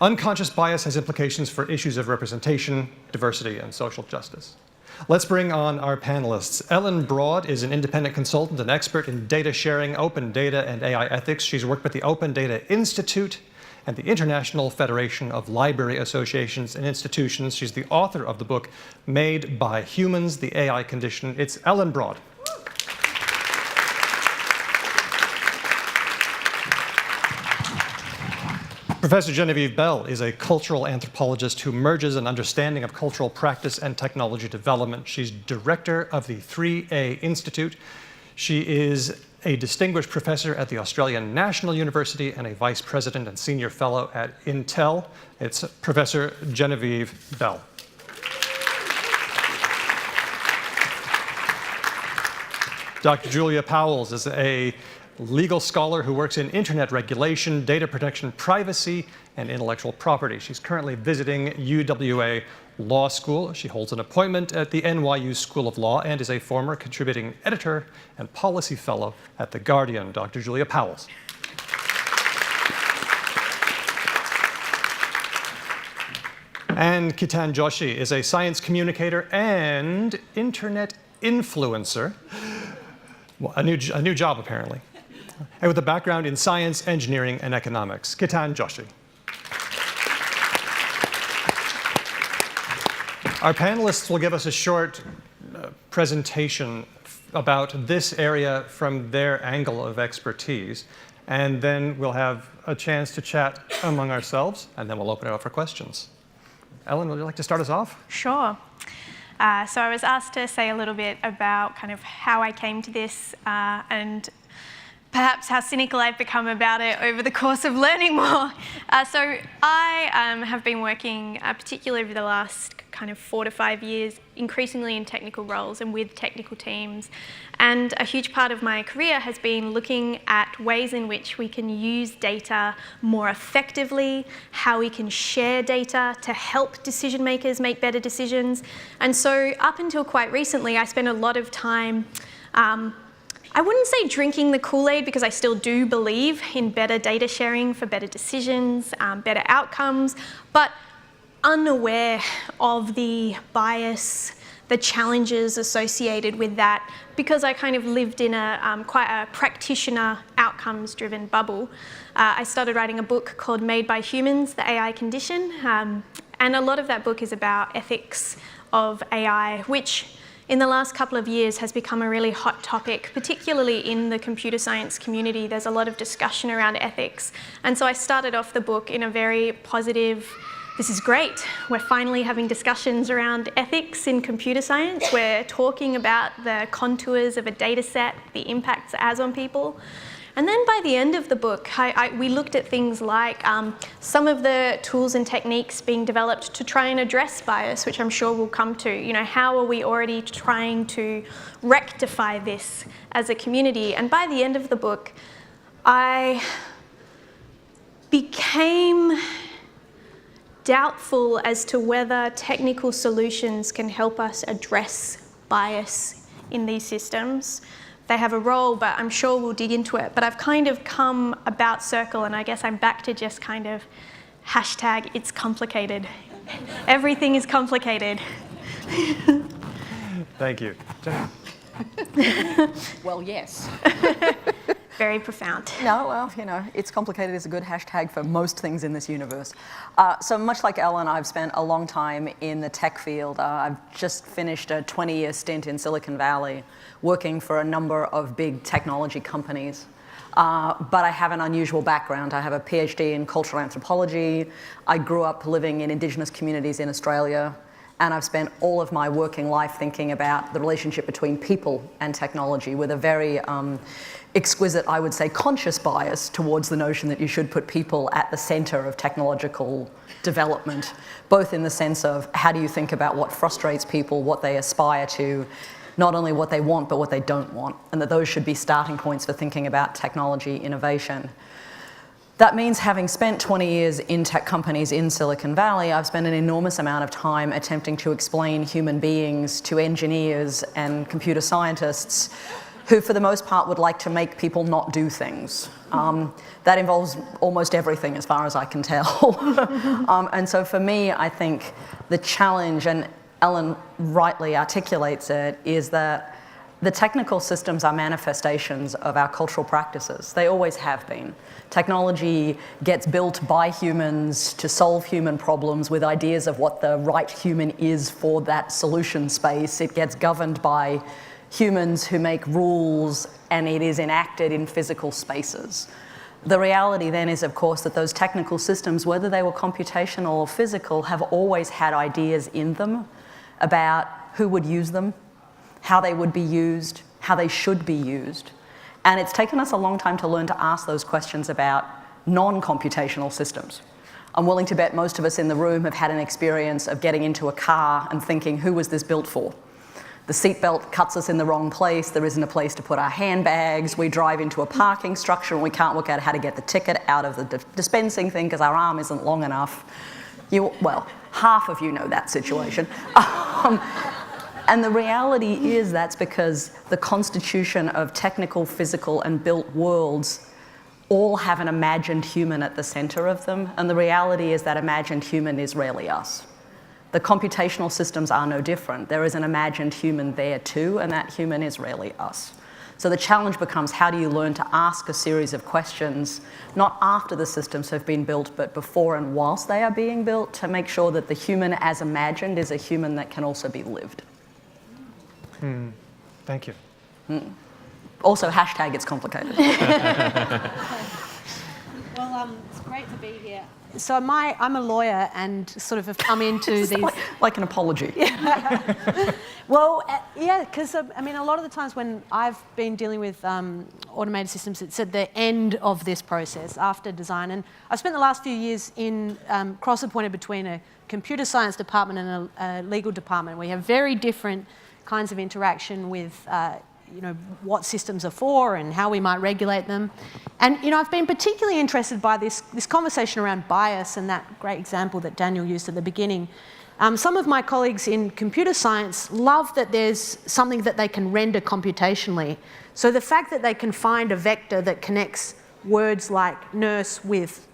Unconscious bias has implications for issues of representation, diversity, and social justice. Let's bring on our panelists. Ellen Broad is an independent consultant and expert in data sharing, open data, and AI ethics. She's worked with the Open Data Institute and the International Federation of Library Associations and Institutions. She's the author of the book, Made by Humans, the AI Condition. It's Ellen Broad. Professor Genevieve Bell is a cultural anthropologist who merges an understanding of cultural practice and technology development. She's director of the 3A Institute. She is a distinguished professor at the Australian National University and a vice president and senior fellow at Intel. It's Professor Genevieve Bell. Dr. Julia Powles is a legal scholar who works in internet regulation, data protection, privacy, and intellectual property. She's currently visiting UWA Law School. She holds an appointment at the NYU School of Law and is a former contributing editor and policy fellow at The Guardian. Dr. Julia Powles. And Ketan Joshi is a science communicator and internet influencer. Well, a new job, apparently. And with a background in science, engineering, and economics. Ketan Joshi. Our panelists will give us a short presentation about this area from their angle of expertise, and then we'll have a chance to chat among ourselves, and then we'll open it up for questions. Ellen, would you like to start us off? Sure. So I was asked to say a little bit about kind of how I came to this and perhaps how cynical I've become about it over the course of learning more. So I have been working, particularly over the last kind of 4 to 5 years, increasingly in technical roles and with technical teams. And a huge part of my career has been looking at ways in which we can use data more effectively, how we can share data to help decision makers make better decisions. And so up until quite recently, I spent a lot of time I wouldn't say drinking the Kool-Aid, because I still do believe in better data sharing for better decisions, better outcomes, but unaware of the bias, the challenges associated with that, because I kind of lived in a quite a practitioner outcomes-driven bubble. I started writing a book called Made by Humans, the AI Condition, and a lot of that book is about ethics of AI, which in the last couple of years has become a really hot topic, particularly in the computer science community. There's a lot of discussion around ethics. And so I started off the book in a very positive, this is great. We're finally having discussions around ethics in computer science. We're talking about the contours of a data set, the impacts it has on people. And then by the end of the book, we looked at things like some of the tools and techniques being developed to try and address bias, which I'm sure we'll come to. You know, how are we already trying to rectify this as a community? And by the end of the book, I became doubtful as to whether technical solutions can help us address bias in these systems. They have a role, but I'm sure we'll dig into it. But I've kind of come about circle, and I guess I'm back to just kind of hashtag it's complicated. Everything is complicated. Thank you. Well, yes. Very profound. No, well, you know, it's complicated is a good hashtag for most things in this universe. So much like Ellen, I've spent a long time in the tech field. I've just finished a 20-year stint in Silicon Valley, working for a number of big technology companies. But I have an unusual background. I have a PhD in cultural anthropology. I grew up living in Indigenous communities in Australia. And I've spent all of my working life thinking about the relationship between people and technology with a very exquisite, I would say, conscious bias towards the notion that you should put people at the center of technological development, both in the sense of how do you think about what frustrates people, what they aspire to, not only what they want, but what they don't want, and that those should be starting points for thinking about technology innovation. That means having spent 20 years in tech companies in Silicon Valley, I've spent an enormous amount of time attempting to explain human beings to engineers and computer scientists who for the most part would like to make people not do things. That involves almost everything as far as I can tell. And so for me, I think the challenge, and Ellen rightly articulates it, is that the technical systems are manifestations of our cultural practices. They always have been. Technology gets built by humans to solve human problems with ideas of what the right human is for that solution space. It gets governed by humans who make rules, and it is enacted in physical spaces. The reality then is, of course, that those technical systems, whether they were computational or physical, have always had ideas in them about who would use them, how they would be used, how they should be used. And it's taken us a long time to learn to ask those questions about non-computational systems. I'm willing to bet most of us in the room have had an experience of getting into a car and thinking, who was this built for? The seatbelt cuts us in the wrong place, there isn't a place to put our handbags, we drive into a parking structure and we can't work out how to get the ticket out of the dispensing thing because our arm isn't long enough. Well, half of you know that situation. And the reality is that's because the constitution of technical, physical, and built worlds all have an imagined human at the center of them, and the reality is that imagined human is rarely us. The computational systems are no different. There is an imagined human there too, and that human is rarely us. So the challenge becomes, how do you learn to ask a series of questions, not after the systems have been built, but before and whilst they are being built, to make sure that the human as imagined is a human that can also be lived. Thank you. Also, hashtag it's complicated. Well, it's great to be here. So I'm a lawyer and sort of have come into these... like an apology. Well, yeah, because I mean, a lot of the times when I've been dealing with automated systems, it's at the end of this process, after design. And I've spent the last few years in cross-appointed between a computer science department and a legal department. We have very different kinds of interaction with what systems are for and how we might regulate them. And I've been particularly interested by this conversation around bias and that great example that Daniel used at the beginning. Some of my colleagues in computer science love that there's something that they can render computationally. So the fact that they can find a vector that connects words like nurse with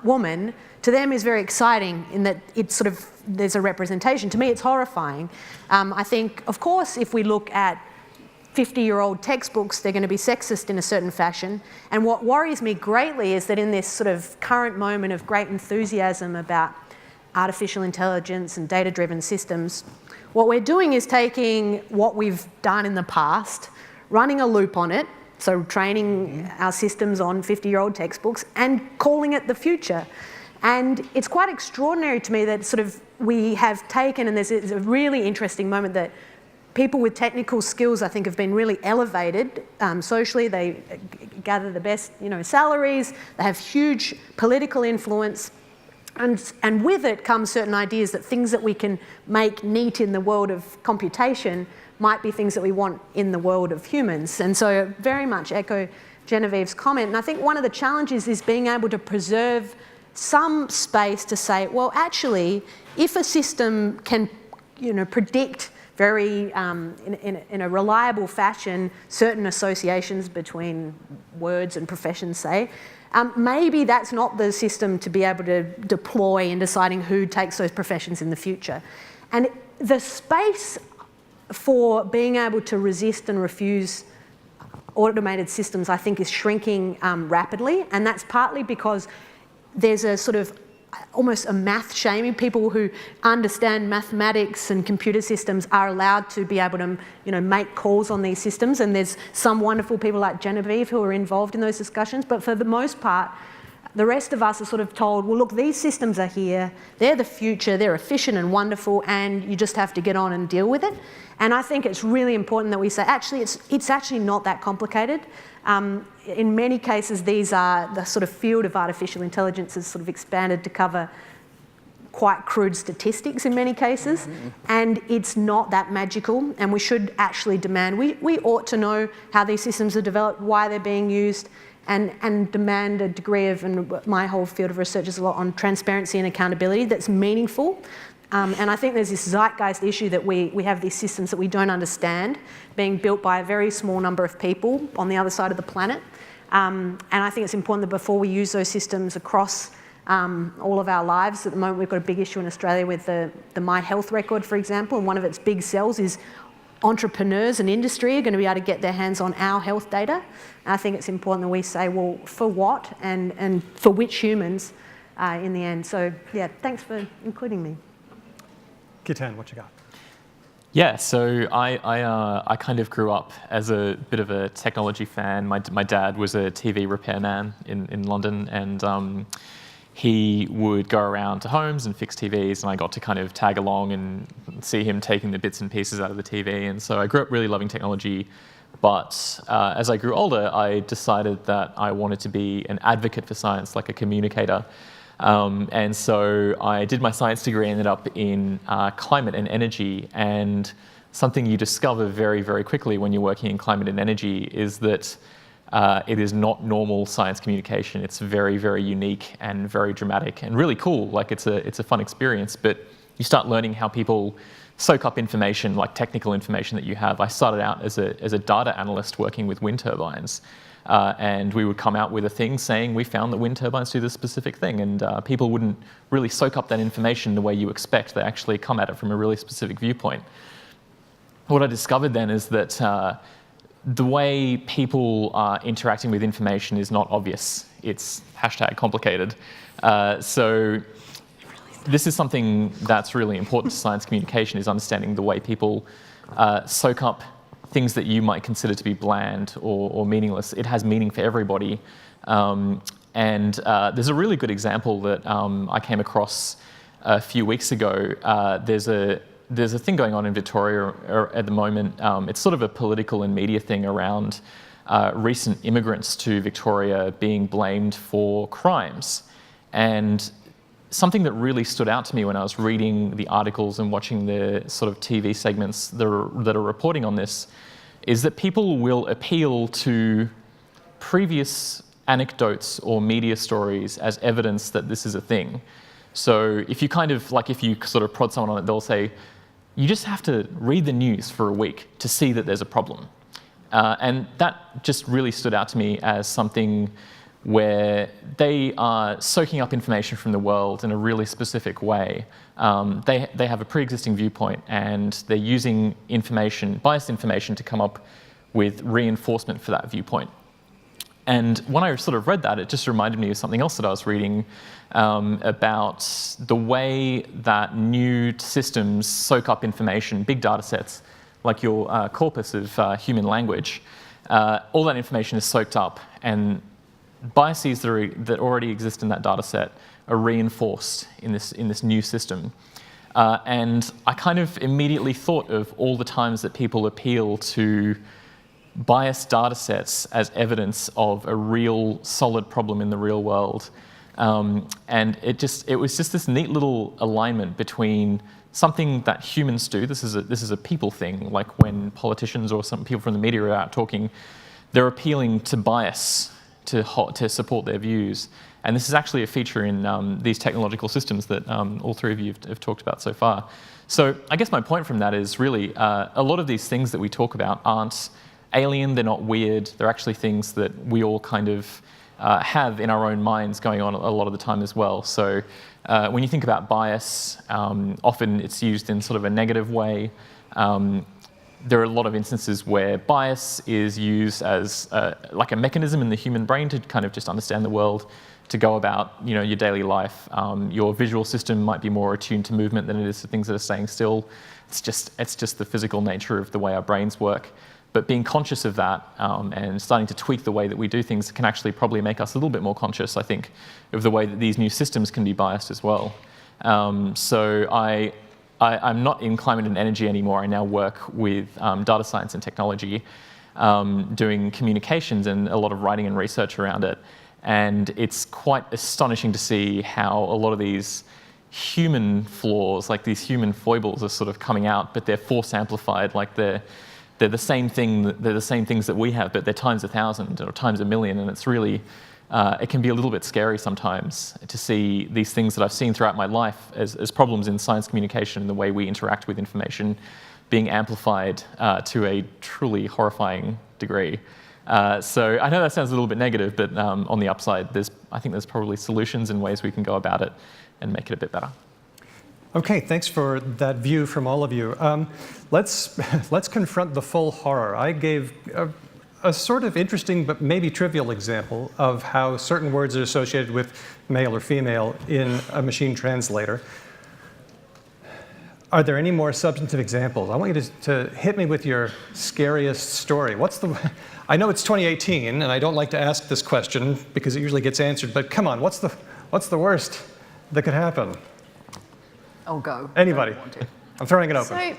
woman, to them is very exciting in that it's sort of, there's a representation. To me, it's horrifying. I think, of course, if we look at 50-year-old textbooks, they're going to be sexist in a certain fashion. And what worries me greatly is that in this sort of current moment of great enthusiasm about artificial intelligence and data-driven systems, what we're doing is taking what we've done in the past, running a loop on it, so training our systems on 50-year-old textbooks, and calling it the future. And it's quite extraordinary to me that sort of we have taken, and there's a really interesting moment that people with technical skills, I think, have been really elevated socially. They gather the best, salaries. They have huge political influence. And with it comes certain ideas that things that we can make neat in the world of computation might be things that we want in the world of humans. And so I very much echo Genevieve's comment. And I think one of the challenges is being able to preserve some space to say, well, actually, if a system can, predict very, in a reliable fashion, certain associations between words and professions, say, maybe that's not the system to be able to deploy in deciding who takes those professions in the future. And the space for being able to resist and refuse automated systems, I think, is shrinking rapidly. And that's partly because there's a sort of almost a math shaming. People who understand mathematics and computer systems are allowed to be able to, make calls on these systems. And there's some wonderful people like Genevieve who are involved in those discussions. But for the most part, the rest of us are sort of told, well, look, these systems are here. They're the future. They're efficient and wonderful. And you just have to get on and deal with it. And I think it's really important that we say, actually, it's actually not that complicated. In many cases, these are the sort of field of artificial intelligence has sort of expanded to cover quite crude statistics in many cases. Mm-hmm. And it's not that magical. And we should actually demand, we ought to know how these systems are developed, why they're being used, and demand a degree of, and my whole field of research is a lot on transparency and accountability that's meaningful. And I think there's this zeitgeist issue that we have these systems that we don't understand being built by a very small number of people on the other side of the planet. And I think it's important that before we use those systems across all of our lives, at the moment we've got a big issue in Australia with the My Health record, for example, and one of its big sells is entrepreneurs and industry are going to be able to get their hands on our health data. And I think it's important that we say, well, for what and for which humans in the end. So yeah, thanks for including me. Ketan, what you got? Yeah, so I kind of grew up as a bit of a technology fan. My dad was a TV repairman in London, and he would go around to homes and fix TVs, and I got to kind of tag along and see him taking the bits and pieces out of the TV. And so I grew up really loving technology, but as I grew older, I decided that I wanted to be an advocate for science, like a communicator. And so I did my science degree, ended up in climate and energy, and something you discover very, very quickly when you're working in climate and energy is that it is not normal science communication. It's very, very unique and very dramatic and really cool. Like it's a fun experience, but you start learning how people soak up information, like technical information that you have. I started out as a data analyst working with wind turbines. And we would come out with a thing saying we found that wind turbines do this specific thing, and people wouldn't really soak up that information the way you expect. They actually come at it from a really specific viewpoint. What I discovered then is that the way people are interacting with information is not obvious. It's #complicated. So this is something that's really important to science communication, is understanding the way people soak up things that you might consider to be bland or meaningless. It has meaning for everybody. And there's a really good example that I came across a few weeks ago. There's a thing going on in Victoria at the moment. It's sort of a political and media thing around recent immigrants to Victoria being blamed for crimes. And something that really stood out to me when I was reading the articles and watching the sort of TV segments that are reporting on this is that people will appeal to previous anecdotes or media stories as evidence that this is a thing. So if you sort of prod someone on it, they'll say, you just have to read the news for a week to see that there's a problem. And that just really stood out to me as something where they are soaking up information from the world in a really specific way. They have a pre-existing viewpoint, and they're using biased information to come up with reinforcement for that viewpoint. And when I sort of read that, it just reminded me of something else that I was reading about the way that new systems soak up information, big data sets, like your corpus of human language. All that information is soaked up, and biases that already exist in that data set are reinforced in this new system. And I kind of immediately thought of all the times that people appeal to biased data sets as evidence of a real solid problem in the real world. And it was just this neat little alignment between something that humans do. This is a people thing, like when politicians or some people from the media are out talking, they're appealing to bias to support their views. And this is actually a feature in these technological systems that all three of you have talked about so far. So I guess my point from that is really a lot of these things that we talk about aren't alien, they're not weird, they're actually things that we all kind of have in our own minds going on a lot of the time as well. So when you think about bias, often it's used in sort of a negative way. There are a lot of instances where bias is used as like a mechanism in the human brain to kind of just understand the world, to go about your daily life. Your visual system might be more attuned to movement than it is to things that are staying still. It's just the physical nature of the way our brains work. But being conscious of that and starting to tweak the way that we do things can actually probably make us a little bit more conscious, I think, of the way that these new systems can be biased as well. So I'm not in climate and energy anymore. I now work with data science and technology, doing communications and a lot of writing and research around it. And it's quite astonishing to see how a lot of these human flaws, like these human foibles, are sort of coming out, but they're force amplified. Like they're the same thing. They're the same things that we have, but they're times 1,000 or times 1,000,000, and it's really it can be a little bit scary sometimes to see these things that I've seen throughout my life as problems in science communication and the way we interact with information being amplified to a truly horrifying degree. So I know that sounds a little bit negative, but on the upside, I think there's probably solutions and ways we can go about it and make it a bit better. Okay, thanks for that view from all of you. Let's confront the full horror. I gave a sort of interesting but maybe trivial example of how certain words are associated with male or female in a machine translator. Are there any more substantive examples? I want you to hit me with your scariest story. I know it's 2018, and I don't like to ask this question because it usually gets answered, but come on, what's the worst that could happen? Oh, go. Anybody? I'm throwing it open.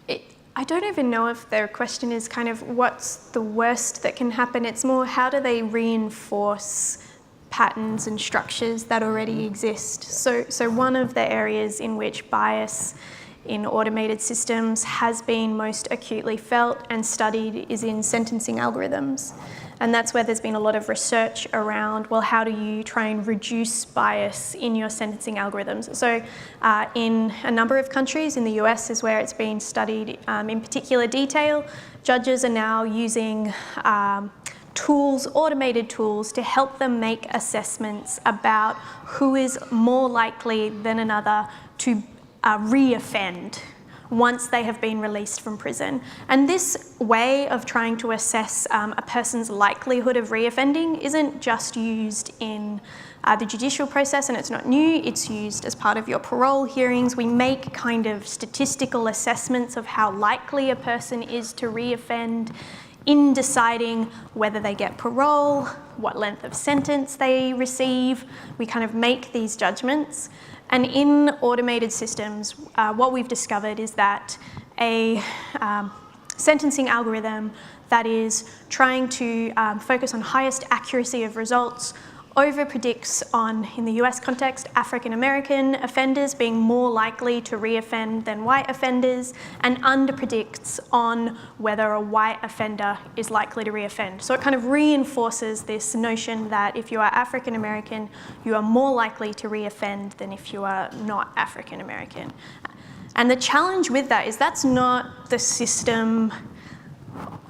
So, I don't even know if their question is kind of what's the worst that can happen. It's more how do they reinforce patterns and structures that already exist. So one of the areas in which bias in automated systems has been most acutely felt and studied is in sentencing algorithms. And that's where there's been a lot of research around, well, how do you try and reduce bias in your sentencing algorithms? So in a number of countries, in the US is where it's been studied in particular detail. Judges are now using tools, automated tools, to help them make assessments about who is more likely than another to reoffend once they have been released from prison. And this way of trying to assess a person's likelihood of reoffending isn't just used in the judicial process, and it's not new, it's used as part of your parole hearings. We make kind of statistical assessments of how likely a person is to reoffend in deciding whether they get parole, what length of sentence they receive. We kind of make these judgments. And in automated systems, what we've discovered is that a sentencing algorithm that is trying to focus on highest accuracy of results over-predicts on, in the US context, African-American offenders being more likely to reoffend than white offenders, and under-predicts on whether a white offender is likely to reoffend. So it kind of reinforces this notion that if you are African-American, you are more likely to reoffend than if you are not African-American. And the challenge with that is that's not the system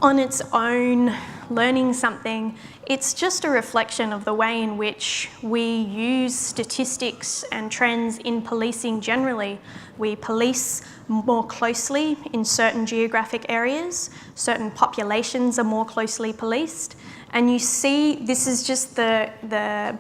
on its own learning something. It's just a reflection of the way in which we use statistics and trends in policing generally. We police more closely in certain geographic areas. Certain populations are more closely policed. And you see, this is just the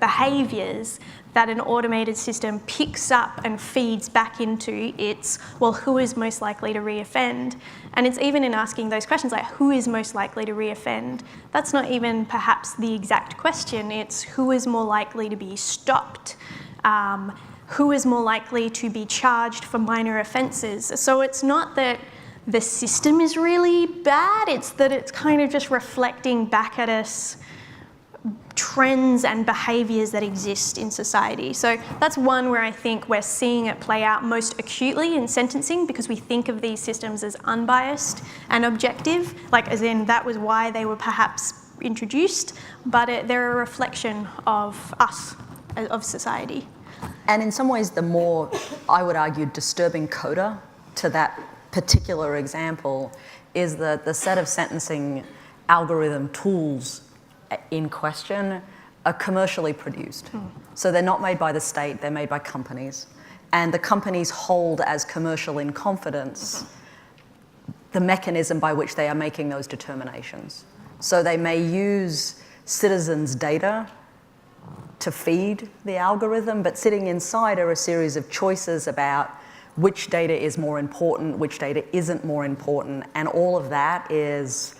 behaviours that an automated system picks up and feeds back into its, well, who is most likely to reoffend? And it's even in asking those questions, like who is most likely to reoffend? That's not even perhaps the exact question. It's who is more likely to be stopped? Who is more likely to be charged for minor offences? So it's not that the system is really bad, it's that it's kind of just reflecting back at us trends and behaviours that exist in society. So that's one where I think we're seeing it play out most acutely in sentencing, because we think of these systems as unbiased and objective, like as in that was why they were perhaps introduced, but they're a reflection of us, of society. And in some ways, the more, I would argue, disturbing coda to that particular example is that the set of sentencing algorithm tools in question are commercially produced. So they're not made by the state, they're made by companies. And the companies hold as commercial in confidence the mechanism by which they are making those determinations. So they may use citizens' data to feed the algorithm, but sitting inside are a series of choices about which data is more important, which data isn't more important, and all of that is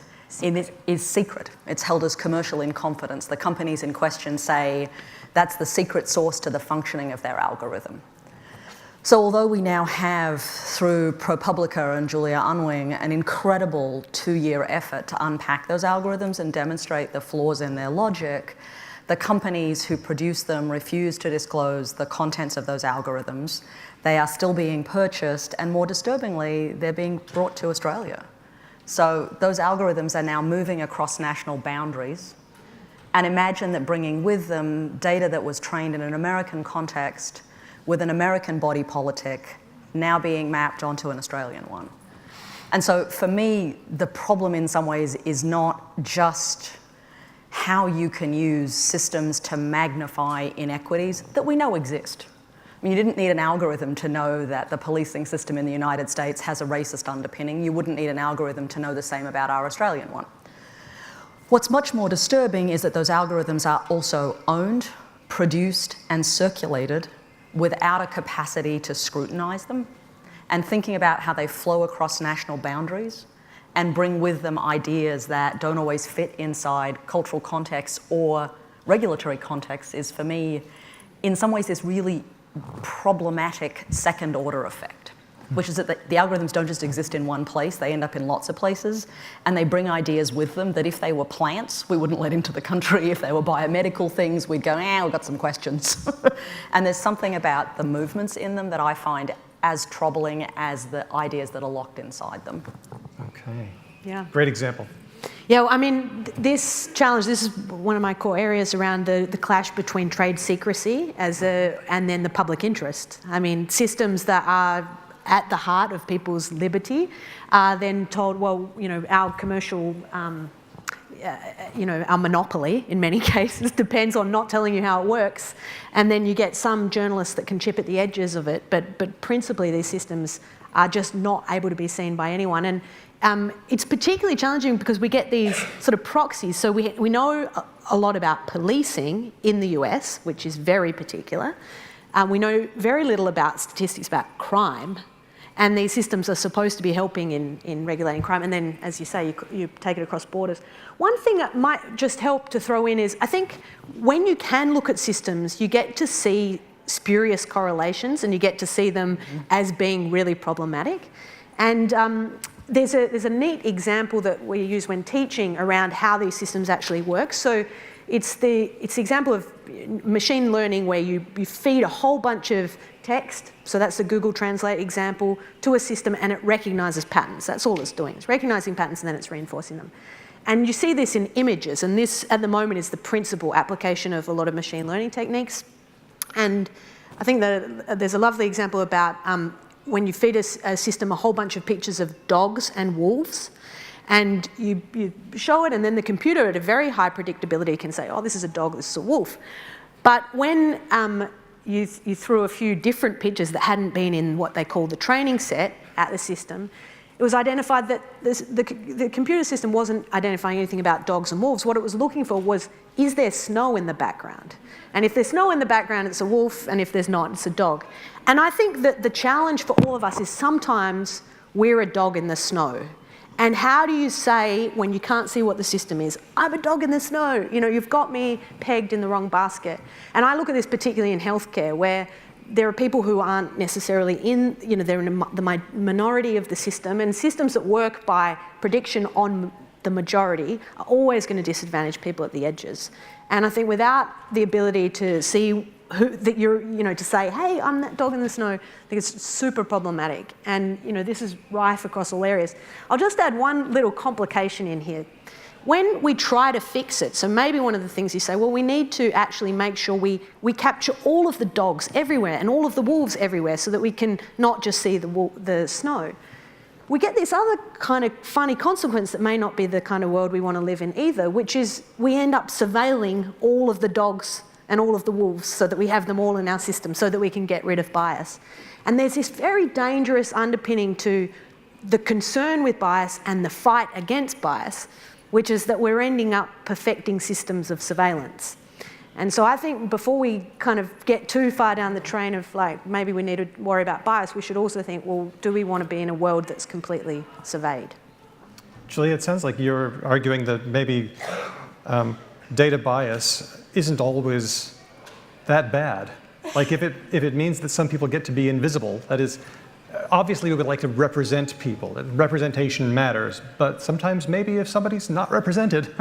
secret. It's held as commercial in confidence. The companies in question say that's the secret source to the functioning of their algorithm. So although we now have, through ProPublica and Julia Unwin, an incredible 2-year effort to unpack those algorithms and demonstrate the flaws in their logic, the companies who produce them refuse to disclose the contents of those algorithms. They are still being purchased, and more disturbingly, they're being brought to Australia. So those algorithms are now moving across national boundaries and imagine that bringing with them data that was trained in an American context with an American body politic now being mapped onto an Australian one. And so for me, the problem in some ways is not just how you can use systems to magnify inequities that we know exist. I mean, you didn't need an algorithm to know that the policing system in the United States has a racist underpinning. You wouldn't need an algorithm to know the same about our Australian one. What's much more disturbing is that those algorithms are also owned, produced, and circulated without a capacity to scrutinize them, and thinking about how they flow across national boundaries and bring with them ideas that don't always fit inside cultural contexts or regulatory contexts is, for me, in some ways, this really problematic second order effect, which is that the algorithms don't just exist in one place, they end up in lots of places, and they bring ideas with them that if they were plants, we wouldn't let into the country. If they were biomedical things, we'd go, we've got some questions. And there's something about the movements in them that I find as troubling as the ideas that are locked inside them. Okay. Yeah. Great example. Yeah, well, I mean, this challenge, this is one of my core areas around the clash between trade secrecy and then the public interest. I mean, systems that are at the heart of people's liberty are then told, well, our commercial, our monopoly in many cases depends on not telling you how it works. And then you get some journalists that can chip at the edges of it, but principally these systems are just not able to be seen by anyone. And it's particularly challenging because we get these sort of proxies. So we know a lot about policing in the US, which is very particular. We know very little about statistics about crime. And these systems are supposed to be helping in regulating crime. And then, as you say, you take it across borders. One thing that might just help to throw in is, I think when you can look at systems, you get to see spurious correlations and you get to see them as being really problematic. And there's a neat example that we use when teaching around how these systems actually work. So it's the example of machine learning where you feed a whole bunch of text, so that's the Google Translate example, to a system and it recognises patterns. That's all it's doing. It's recognising patterns and then it's reinforcing them. And you see this in images, and this at the moment is the principal application of a lot of machine learning techniques. And I think that there's a lovely example about when you feed a system a whole bunch of pictures of dogs and wolves, and you show it, and then the computer at a very high predictability can say, oh, this is a dog, this is a wolf. But when you threw a few different pictures that hadn't been in what they call the training set at the system, it was identified that the computer system wasn't identifying anything about dogs and wolves. What it was looking for was, is there snow in the background? And if there's snow in the background, it's a wolf, and if there's not, it's a dog. And I think that the challenge for all of us is sometimes we're a dog in the snow. And how do you say, when you can't see what the system is, I'm a dog in the snow, you've got me pegged in the wrong basket. And I look at this particularly in healthcare, where there are people who aren't necessarily they're in the minority of the system, and systems that work by prediction on the majority are always going to disadvantage people at the edges. And I think without the ability to see to say, hey, I'm that dog in the snow, I think it's super problematic. And, this is rife across all areas. I'll just add one little complication in here. When we try to fix it, so maybe one of the things you say, well, we need to actually make sure we capture all of the dogs everywhere and all of the wolves everywhere so that we can not just see the snow. We get this other kind of funny consequence that may not be the kind of world we want to live in either, which is we end up surveilling all of the dogs and all of the wolves so that we have them all in our system so that we can get rid of bias. And there's this very dangerous underpinning to the concern with bias and the fight against bias, which is that we're ending up perfecting systems of surveillance. And so I think before we kind of get too far down the train of maybe we need to worry about bias, we should also think, well, do we want to be in a world that's completely surveyed? Julia, it sounds like you're arguing that maybe data bias isn't always that bad. Like if it means that some people get to be invisible, that is, obviously we would like to represent people. Representation matters, but sometimes maybe if somebody's not represented,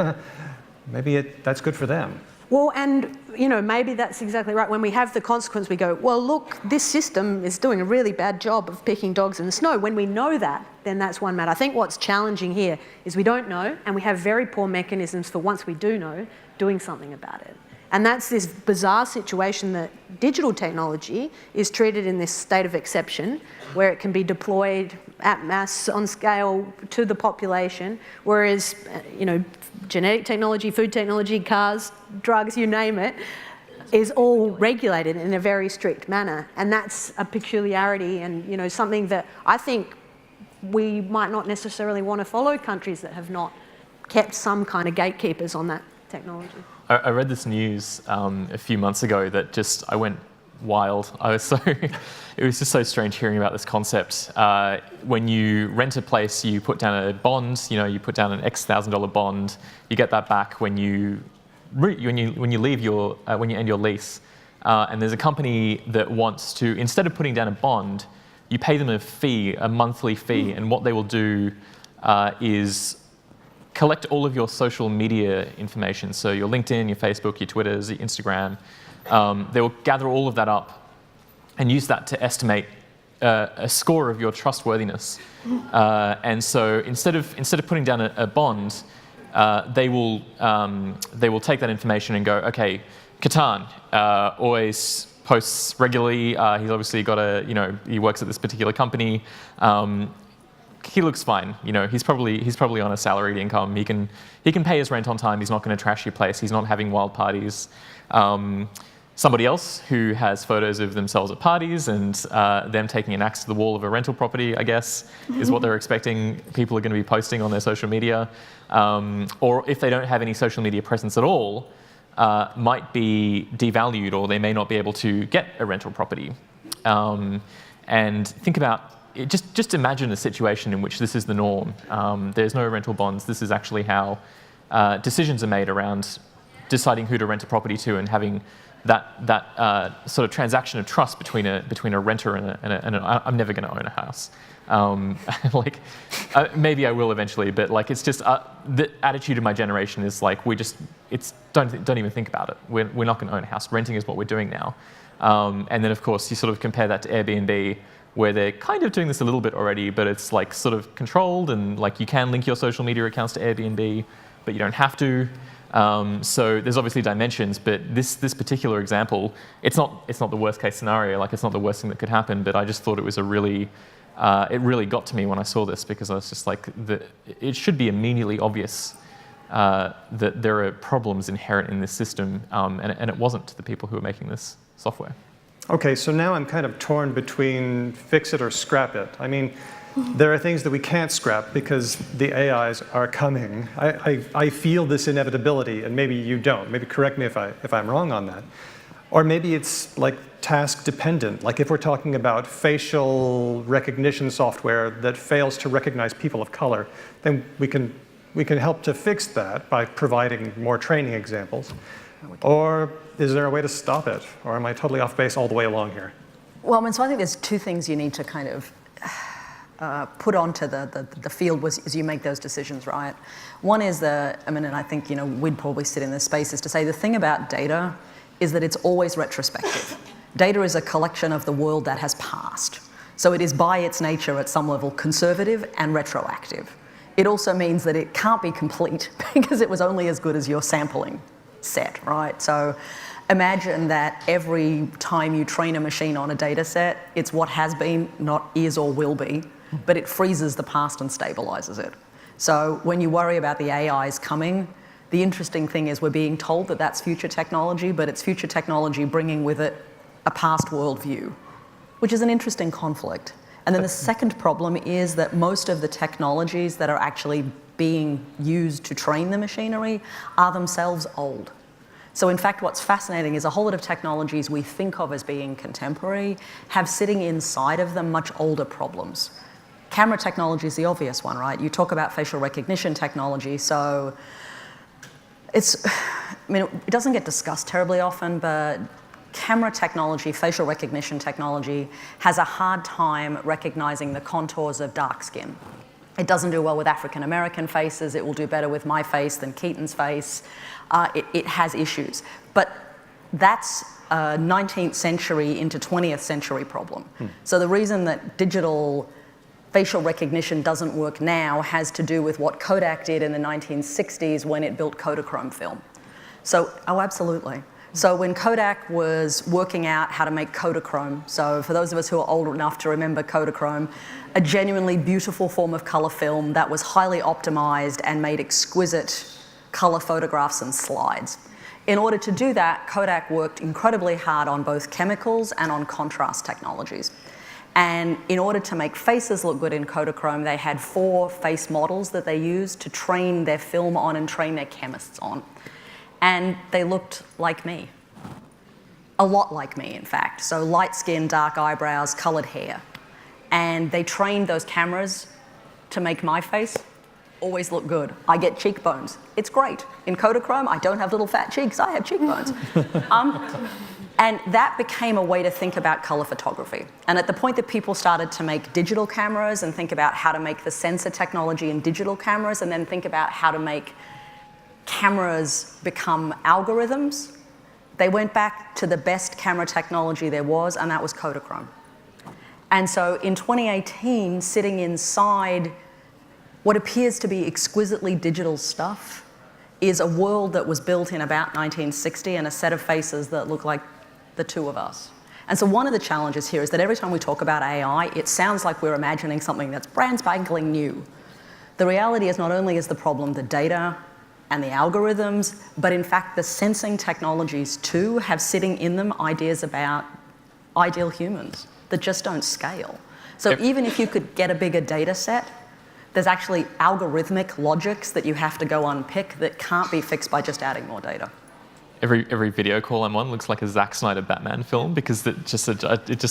maybe that's good for them. Well, and you know, maybe that's exactly right. When we have the consequence, we go, well, look, this system is doing a really bad job of picking dogs in the snow. When we know that, then that's one matter. I think what's challenging here is we don't know, and we have very poor mechanisms for once we do know, doing something about it. And that's this bizarre situation that digital technology is treated in this state of exception, where it can be deployed at mass on scale to the population, whereas, you know, genetic technology, food technology, cars, drugs, you name it, is all regulated in a very strict manner. And that's a peculiarity and, you know, something that I think we might not necessarily want to follow countries that have not kept some kind of gatekeepers on that technology. I read this news a few months ago that just, I went wild. I was it was just so strange hearing about this concept. When you rent a place, you put down a bond, you know, you put down an X $1,000 bond, you get that back when you leave your, when you end your lease. And there's a company that wants to, instead of putting down a bond, you pay them a fee, a monthly fee, and what they will do is collect all of your social media information, so your LinkedIn, your Facebook, your Twitters, your Instagram. They will gather all of that up and use that to estimate a score of your trustworthiness. And so instead of putting down a bond, they will take that information and go, okay, Ketan always posts regularly. He's obviously got a, you know, he works at this particular company. He looks fine. You know, he's probably on a salaried income. He can pay his rent on time. He's not going to trash your place. He's not having wild parties. Somebody else who has photos of themselves at parties and them taking an axe to the wall of a rental property, I guess, is what they're expecting people are going to be posting on their social media. Or if they don't have any social media presence at all, might be devalued, or they may not be able to get a rental property. And think about, just imagine a situation in which this is the norm. There's no rental bonds. This is actually how decisions are made around deciding who to rent a property to and having that sort of transaction of trust between a renter and I'm never going to own a house. Maybe I will eventually, but like it's just the attitude of my generation is like don't even think about it. We're not going to own a house. Renting is what we're doing now. And then of course you sort of compare that to Airbnb, where they're kind of doing this a little bit already, but it's like sort of controlled, and like you can link your social media accounts to Airbnb, but you don't have to. So there's obviously dimensions, but this particular example, it's not the worst case scenario. Like it's not the worst thing that could happen, but I just thought it was it really got to me when I saw this, because I was just like, it should be immediately obvious that there are problems inherent in this system, and it wasn't to the people who were making this software. Okay, so now I'm kind of torn between fix it or scrap it. I mean, there are things that we can't scrap because the AIs are coming. I feel this inevitability, and maybe you don't. Maybe correct me if I'm wrong on that. Or maybe it's like task dependent. Like if we're talking about facial recognition software that fails to recognize people of color, then we can help to fix that by providing more training examples. Or is there a way to stop it? Or am I totally off base all the way along here? Well, I mean, so I think there's two things you need to kind of put onto the field as you make those decisions, right? One is and I think, you know, we'd probably sit in this space, is to say the thing about data is that it's always retrospective. Data is a collection of the world that has passed. So it is by its nature at some level conservative and retroactive. It also means that it can't be complete because it was only as good as your sampling set, right? So imagine that every time you train a machine on a data set, it's what has been, not is or will be, but it freezes the past and stabilizes it. So when you worry about the AIs coming, the interesting thing is we're being told that that's future technology, but it's future technology bringing with it a past worldview, which is an interesting conflict. And then the second problem is that most of the technologies that are actually being used to train the machinery are themselves old. So in fact, what's fascinating is a whole lot of technologies we think of as being contemporary have sitting inside of them much older problems. Camera technology is the obvious one, right? You talk about facial recognition technology, so it doesn't get discussed terribly often, but camera technology, facial recognition technology, has a hard time recognizing the contours of dark skin. It doesn't do well with African American faces. It will do better with my face than Ketan's face. It has issues. But that's a 19th century into 20th century problem. So the reason that digital facial recognition doesn't work now has to do with what Kodak did in the 1960s when it built Kodachrome film. So, oh, absolutely. So when Kodak was working out how to make Kodachrome, so for those of us who are old enough to remember Kodachrome, a genuinely beautiful form of color film that was highly optimized and made exquisite color photographs and slides. In order to do that, Kodak worked incredibly hard on both chemicals and on contrast technologies. And in order to make faces look good in Kodachrome, they had 4 face models that they used to train their film on and train their chemists on. And they looked like me. A lot like me, in fact. So light skin, dark eyebrows, colored hair. And they trained those cameras to make my face always look good. I get cheekbones. It's great. In Kodachrome, I don't have little fat cheeks, I have cheekbones. And that became a way to think about color photography. And at the point that people started to make digital cameras and think about how to make the sensor technology in digital cameras and then think about how to make cameras become algorithms, they went back to the best camera technology there was, and that was Kodachrome. And so in 2018, sitting inside what appears to be exquisitely digital stuff is a world that was built in about 1960 and a set of faces that look like the two of us. And so one of the challenges here is that every time we talk about AI, it sounds like we're imagining something that's brand spanking new. The reality is not only is the problem the data and the algorithms, but in fact the sensing technologies too have sitting in them ideas about ideal humans that just don't scale. So even if you could get a bigger data set, there's actually algorithmic logics that you have to go unpick that can't be fixed by just adding more data. Every video call I'm on looks like a Zack Snyder Batman film because it just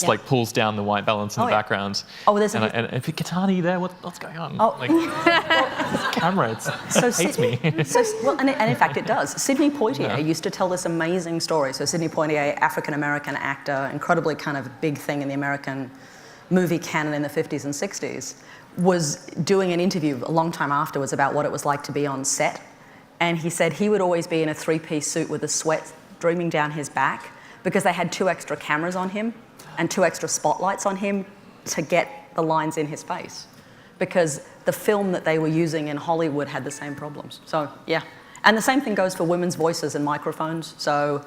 like pulls down the white balance in the background. Oh, there's and if Ketan, are you there? What's going on? Oh. Like, this camera, it hates me. And in fact it does. Sidney Poitier used to tell this amazing story. So Sidney Poitier, African-American actor, incredibly kind of big thing in the American movie canon in the 50s and 60s, was doing an interview a long time afterwards about what it was like to be on set. And he said he would always be in a 3-piece suit with the sweat streaming down his back because they had 2 extra cameras on him and 2 extra spotlights on him to get the lines in his face. Because the film that they were using in Hollywood had the same problems. So, yeah. And the same thing goes for women's voices and microphones. So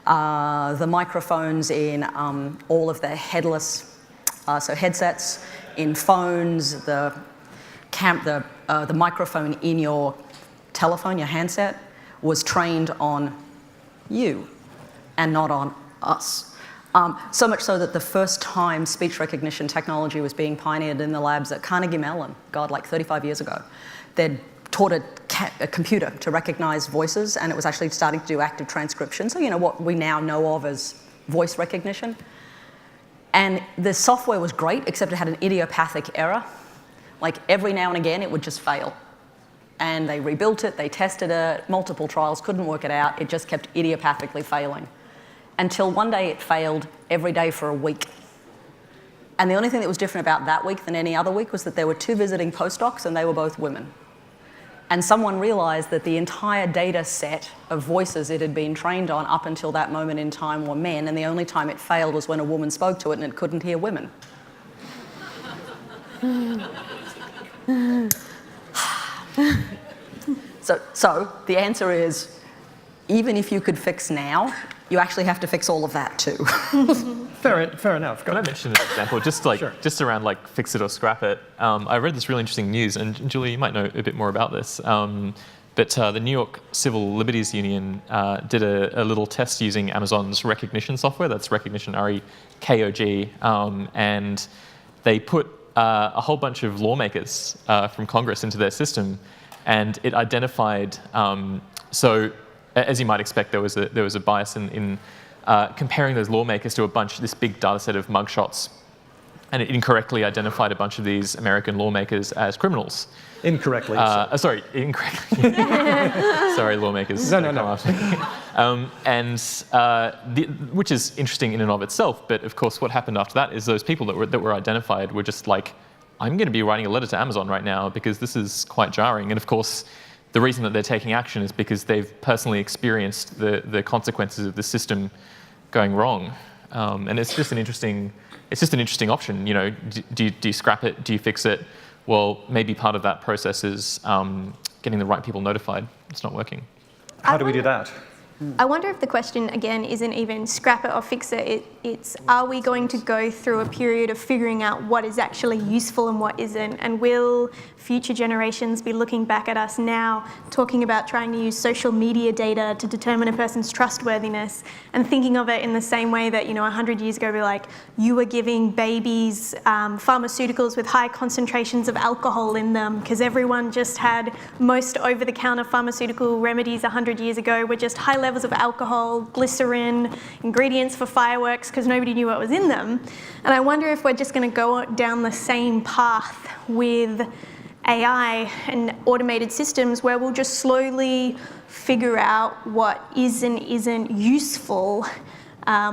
the microphones in all of the headless, so headsets, in phones, the microphone in your telephone, your handset, was trained on you and not on us. So much so that the first time speech recognition technology was being pioneered in the labs at Carnegie Mellon, God, like 35 years ago, they'd taught a computer to recognize voices, and it was actually starting to do active transcription. So, you know, what we now know of as voice recognition. And the software was great, except it had an idiopathic error. Like every now and again, it would just fail. And they rebuilt it, they tested it, multiple trials, couldn't work it out. It just kept idiopathically failing. Until one day it failed every day for a week. And the only thing that was different about that week than any other week was that there were 2 visiting postdocs and they were both women. And someone realized that the entire data set of voices it had been trained on up until that moment in time were men, and the only time it failed was when a woman spoke to it and it couldn't hear women. So the answer is, even if you could fix now, you actually have to fix all of that too. Fair enough. Can I mention an example, just around like fix it or scrap it? I read this really interesting news, and Julie, you might know a bit more about this. But the New York Civil Liberties Union did a little test using Amazon's recognition software. That's recognition, REKOG, and they put a whole bunch of lawmakers from Congress into their system, and it identified. So, as you might expect, there was a bias in comparing those lawmakers to this big data set of mugshots, and it incorrectly identified a bunch of these American lawmakers as criminals. Incorrectly. Sorry, incorrectly. Sorry, lawmakers. No. Which is interesting in and of itself, but of course what happened after that is those people that were identified were just like, I'm going to be writing a letter to Amazon right now because this is quite jarring. And of course, the reason that they're taking action is because they've personally experienced the consequences of the system going wrong. And it's just an interesting option. You know, do you scrap it? Do you fix it? Well, maybe part of that process is getting the right people notified. It's not working. How do we do that? I wonder if the question, again, isn't even scrap it or fix it. It's are we going to go through a period of figuring out what is actually useful and what isn't? And will future generations be looking back at us now, talking about trying to use social media data to determine a person's trustworthiness, and thinking of it in the same way that, 100 years ago, we're like, you were giving babies pharmaceuticals with high concentrations of alcohol in them because everyone just had most over-the-counter pharmaceutical remedies 100 years ago were just high levels of alcohol, glycerin, ingredients for fireworks because nobody knew what was in them. And I wonder if we're just going to go down the same path with AI and automated systems where we'll just slowly figure out what is and isn't useful.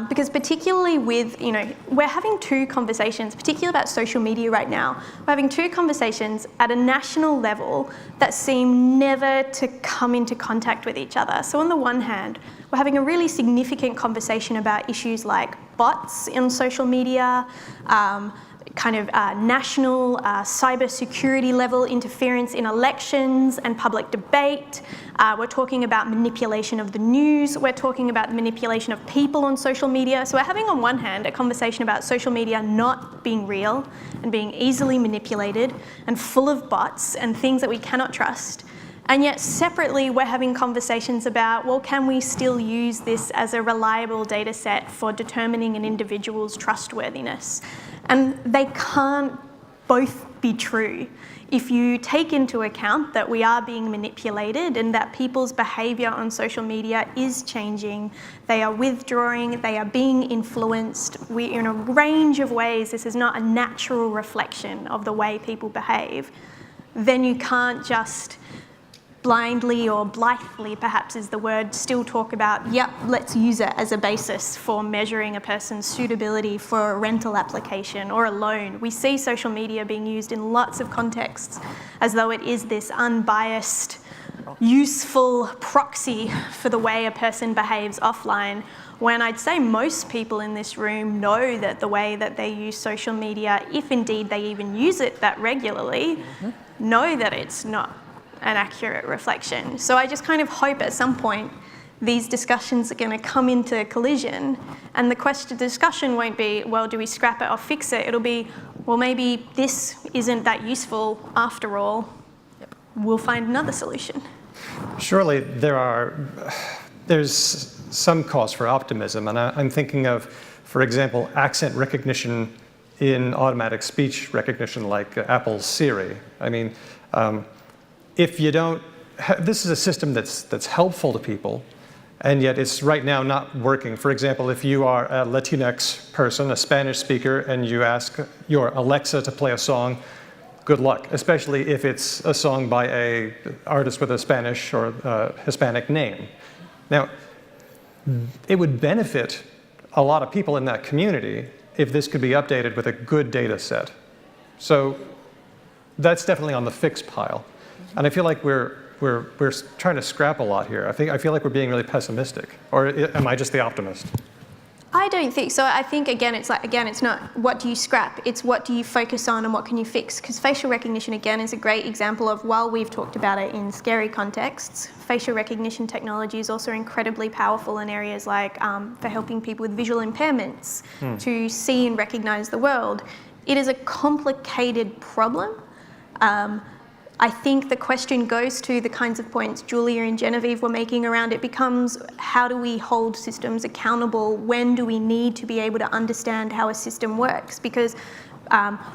Because particularly with, we're having two conversations, particularly about social media right now. We're having two conversations at a national level that seem never to come into contact with each other. So on the one hand, we're having a really significant conversation about issues like bots in social media, national cybersecurity level interference in elections and public debate. We're talking about manipulation of the news. We're talking about the manipulation of people on social media. So we're having on one hand a conversation about social media not being real and being easily manipulated and full of bots and things that we cannot trust. And yet separately, we're having conversations about, well, can we still use this as a reliable data set for determining an individual's trustworthiness? And they can't both be true. If you take into account that we are being manipulated and that people's behaviour on social media is changing, they are withdrawing, they are being influenced, in a range of ways, this is not a natural reflection of the way people behave, then you can't just blindly or blithely, perhaps is the word, still talk about, yep, let's use it as a basis for measuring a person's suitability for a rental application or a loan. We see social media being used in lots of contexts as though it is this unbiased, useful proxy for the way a person behaves offline, when I'd say most people in this room know that the way that they use social media, if indeed they even use it that regularly, know that it's not an accurate reflection. So I just kind of hope at some point these discussions are going to come into collision, and the discussion won't be, well, do we scrap it or fix it? It'll be, well, maybe this isn't that useful after all. We'll find another solution. Surely there's some cause for optimism, and I'm thinking of, for example, accent recognition in automatic speech recognition like Apple's Siri. I mean, if you don't, this is a system that's helpful to people, and yet it's right now not working. For example, if you are a Latinx person, a Spanish speaker, and you ask your Alexa to play a song, good luck, especially if it's a song by an artist with a Spanish or Hispanic name. Now, it would benefit a lot of people in that community if this could be updated with a good data set. So that's definitely on the fix pile. And I feel like we're trying to scrap a lot here. I feel like we're being really pessimistic. Or am I just the optimist? I don't think so. I think, again, it's not what do you scrap, it's what do you focus on and what can you fix. Because facial recognition, again, is a great example of, while we've talked about it in scary contexts, facial recognition technology is also incredibly powerful in areas like for helping people with visual impairments to see and recognize the world. It is a complicated problem. I think the question goes to the kinds of points Julia and Genevieve were making around it. Becomes, how do we hold systems accountable? When do we need to be able to understand how a system works? Because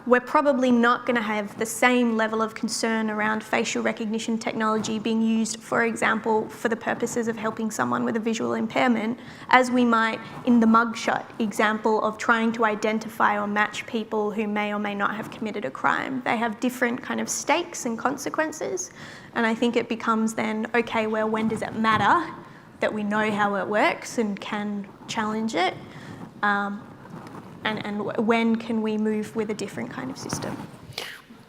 we're probably not going to have the same level of concern around facial recognition technology being used, for example, for the purposes of helping someone with a visual impairment, as we might in the mugshot example of trying to identify or match people who may or may not have committed a crime. They have different kind of stakes and consequences, and I think it becomes then, okay, well, when does it matter that we know how it works and can challenge it? And when can we move with a different kind of system?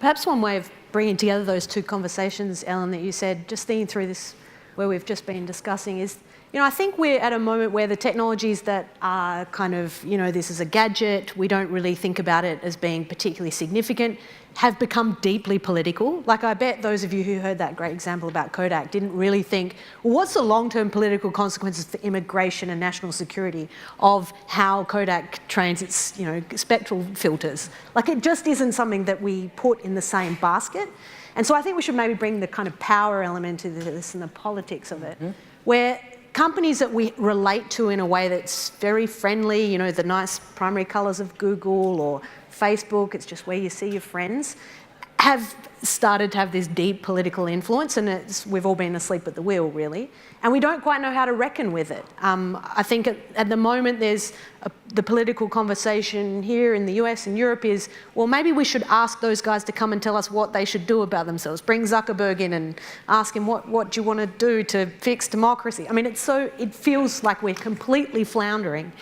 Perhaps one way of bringing together those two conversations, Ellen, that you said, just thinking through this, where we've just been discussing is, I think we're at a moment where the technologies that are kind of, this is a gadget, we don't really think about it as being particularly significant, have become deeply political. Like, I bet those of you who heard that great example about Kodak didn't really think, well, what's the long-term political consequences for immigration and national security of how Kodak trains its, spectral filters? Like, it just isn't something that we put in the same basket. And so I think we should maybe bring the kind of power element to this and the politics of it, where companies that we relate to in a way that's very friendly, the nice primary colours of Google or Facebook, it's just where you see your friends, have started to have this deep political influence, and we've all been asleep at the wheel, really, and we don't quite know how to reckon with it. I think at the moment there's the political conversation here in the US and Europe is, well, maybe we should ask those guys to come and tell us what they should do about themselves. Bring Zuckerberg in and ask him, what do you want to do to fix democracy? I mean, it feels like we're completely floundering.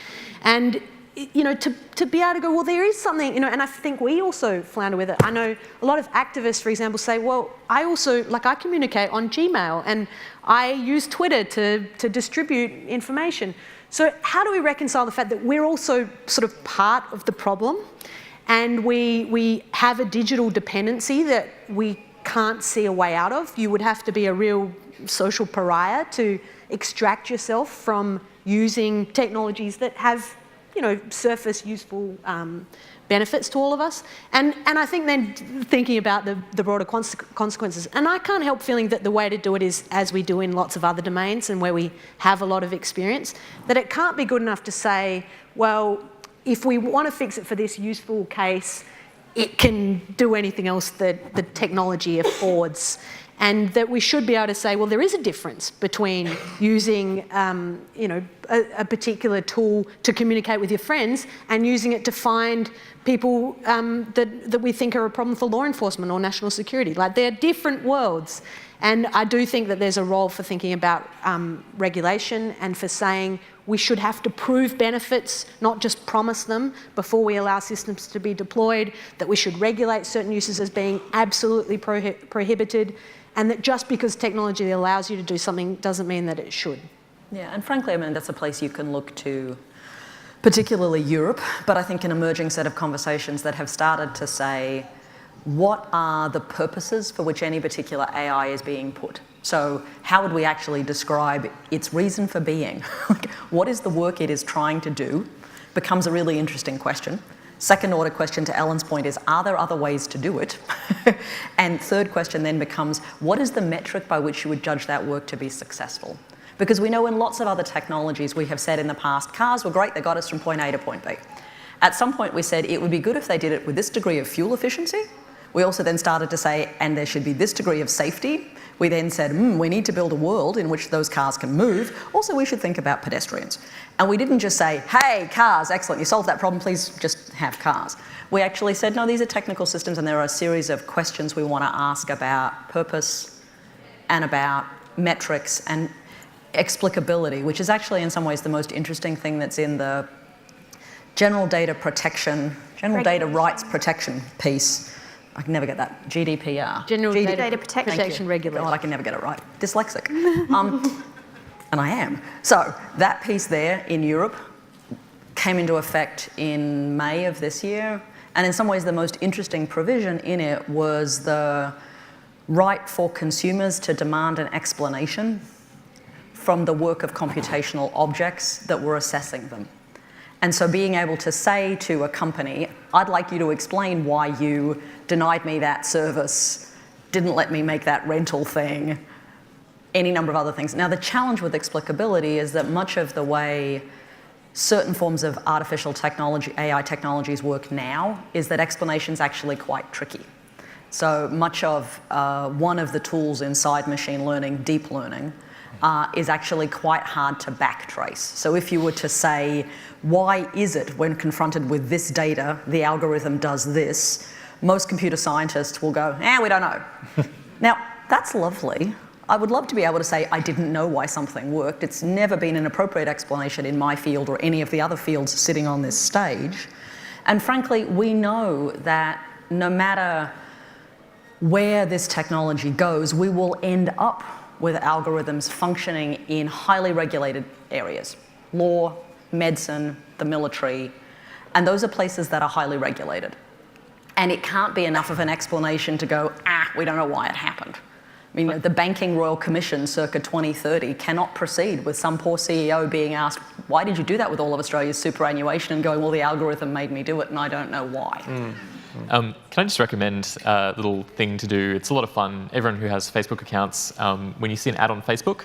And to be able to go, well, there is something, and I think we also flounder with it. I know a lot of activists, for example, say, well, I communicate on Gmail and I use Twitter to distribute information. So how do we reconcile the fact that we're also sort of part of the problem, and we have a digital dependency that we can't see a way out of? You would have to be a real social pariah to extract yourself from using technologies that have surface useful benefits to all of us. And I think then thinking about the broader consequences, and I can't help feeling that the way to do it is as we do in lots of other domains and where we have a lot of experience, that it can't be good enough to say, well, if we want to fix it for this useful case, it can do anything else that the technology affords. And that we should be able to say, well, there is a difference between using, a particular tool to communicate with your friends and using it to find people that we think are a problem for law enforcement or national security. Like, they're different worlds. And I do think that there's a role for thinking about regulation and for saying we should have to prove benefits, not just promise them before we allow systems to be deployed, that we should regulate certain uses as being absolutely prohibited, and that just because technology allows you to do something doesn't mean that it should. Yeah, and frankly, I mean, that's a place you can look to, particularly Europe, but I think an emerging set of conversations that have started to say, what are the purposes for which any particular AI is being put? So how would we actually describe its reason for being? What is the work it is trying to do? Becomes a really interesting question. Second order question to Ellen's point is, are there other ways to do it? And third question then becomes, what is the metric by which you would judge that work to be successful? Because we know in lots of other technologies we have said in the past, cars were great, they got us from point A to point B. At some point we said it would be good if they did it with this degree of fuel efficiency. We also then started to say, and there should be this degree of safety. We then said, we need to build a world in which those cars can move. Also, we should think about pedestrians. And we didn't just say, hey, cars, excellent, you solved that problem, please just have cars. We actually said, no, these are technical systems and there are a series of questions we want to ask about purpose and about metrics and explicability, which is actually in some ways the most interesting thing that's in the general data rights protection piece. I can never get that. GDPR. General Data Protection Regulation. God, I can never get it right. Dyslexic. And I am. So that piece there in Europe came into effect in May of this year. And in some ways, the most interesting provision in it was the right for consumers to demand an explanation from the work of computational objects that were assessing them. And so being able to say to a company, I'd like you to explain why you denied me that service, didn't let me make that rental thing, any number of other things. Now, the challenge with explicability is that much of the way certain forms of artificial technology, AI technologies work now, is that explanation's actually quite tricky. So much of one of the tools inside machine learning, deep learning, is actually quite hard to backtrace. So if you were to say, why is it when confronted with this data, the algorithm does this, most computer scientists will go, we don't know. Now, that's lovely. I would love to be able to say, I didn't know why something worked. It's never been an appropriate explanation in my field or any of the other fields sitting on this stage. And frankly, we know that no matter where this technology goes, we will end up with algorithms functioning in highly regulated areas. Law, medicine, the military, and those are places that are highly regulated. And it can't be enough of an explanation to go, we don't know why it happened. I mean, the Banking Royal Commission circa 2030 cannot proceed with some poor CEO being asked, why did you do that with all of Australia's superannuation? And going, well, the algorithm made me do it and I don't know why. Can I just recommend a little thing to do? It's a lot of fun. Everyone who has Facebook accounts, when you see an ad on Facebook,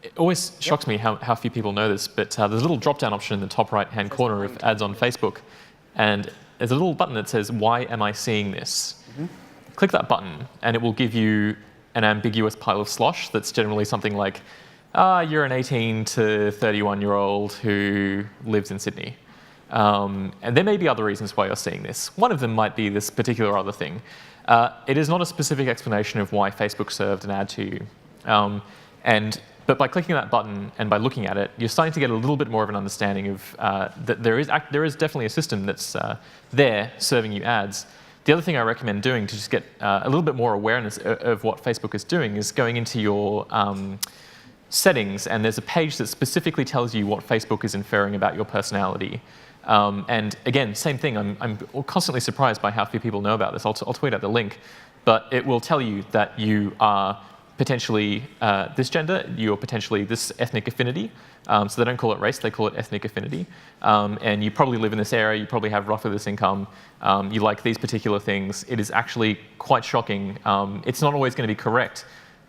it always shocks me how few people know this, but there's a little drop-down option in the top right-hand corner of ads on Facebook, and there's a little button that says, why am I seeing this? Click that button, and it will give you an ambiguous pile of slosh that's generally something like, you're an 18 to 31-year-old who lives in Sydney. And there may be other reasons why you're seeing this. One of them might be this particular other thing. It is not a specific explanation of why Facebook served an ad to you. But by clicking that button and by looking at it, you're starting to get a little bit more of an understanding of that there is definitely a system that's there serving you ads. The other thing I recommend doing to just get a little bit more awareness of what Facebook is doing is going into your settings, and there's a page that specifically tells you what Facebook is inferring about your personality. And again, same thing, I'm constantly surprised by how few people know about this. I'll tweet out the link, but it will tell you that you are potentially this gender, you're potentially this ethnic affinity. So they don't call it race, they call it ethnic affinity. And you probably live in this area, you probably have roughly this income, you like these particular things. It is actually quite shocking. It's not always going to be correct,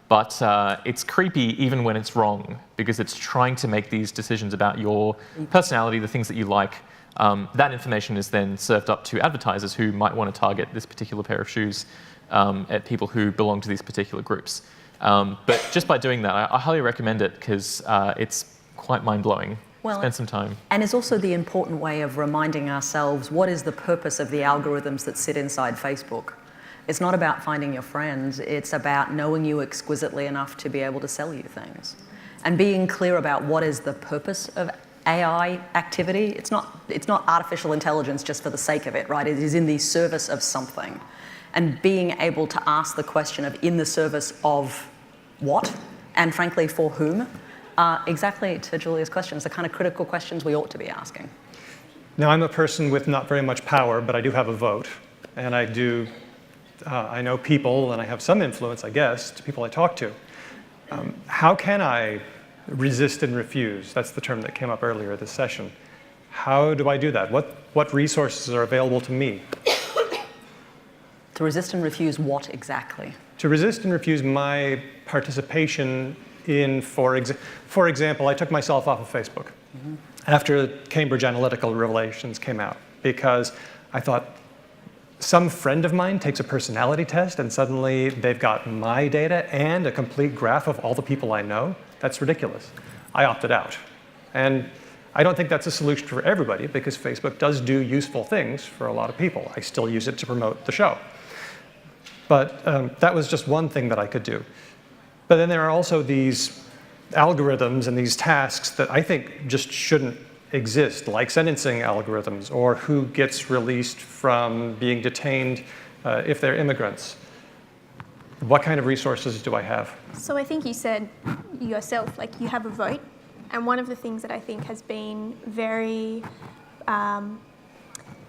but it's creepy even when it's wrong, because it's trying to make these decisions about your personality, the things that you like. That information is then served up to advertisers who might want to target this particular pair of shoes at people who belong to these particular groups. But just by doing that, I highly recommend it, because it's quite mind-blowing. Well, spend some time. And it's also the important way of reminding ourselves what is the purpose of the algorithms that sit inside Facebook. It's not about finding your friends, it's about knowing you exquisitely enough to be able to sell you things. And being clear about what is the purpose of AI activity. It's not artificial intelligence just for the sake of it, right? It is in the service of something. And being able to ask the question of in the service of what, and frankly, for whom, exactly to Julia's questions, the kind of critical questions we ought to be asking. Now, I'm a person with not very much power, but I do have a vote. And I know people, and I have some influence, I guess, to people I talk to. How can I resist and refuse? That's the term that came up earlier this session. How do I do that? What resources are available to me? To resist and refuse what exactly? To resist and refuse my participation in, for example, I took myself off of Facebook after Cambridge Analytica revelations came out, because I thought some friend of mine takes a personality test and suddenly they've got my data and a complete graph of all the people I know. That's ridiculous. I opted out. And I don't think that's a solution for everybody, because Facebook does do useful things for a lot of people. I still use it to promote the show. But that was just one thing that I could do. But then there are also these algorithms and these tasks that I think just shouldn't exist, like sentencing algorithms, or who gets released from being detained if they're immigrants. What kind of resources do I have? So I think you said yourself, like, you have a vote. And one of the things that I think has been very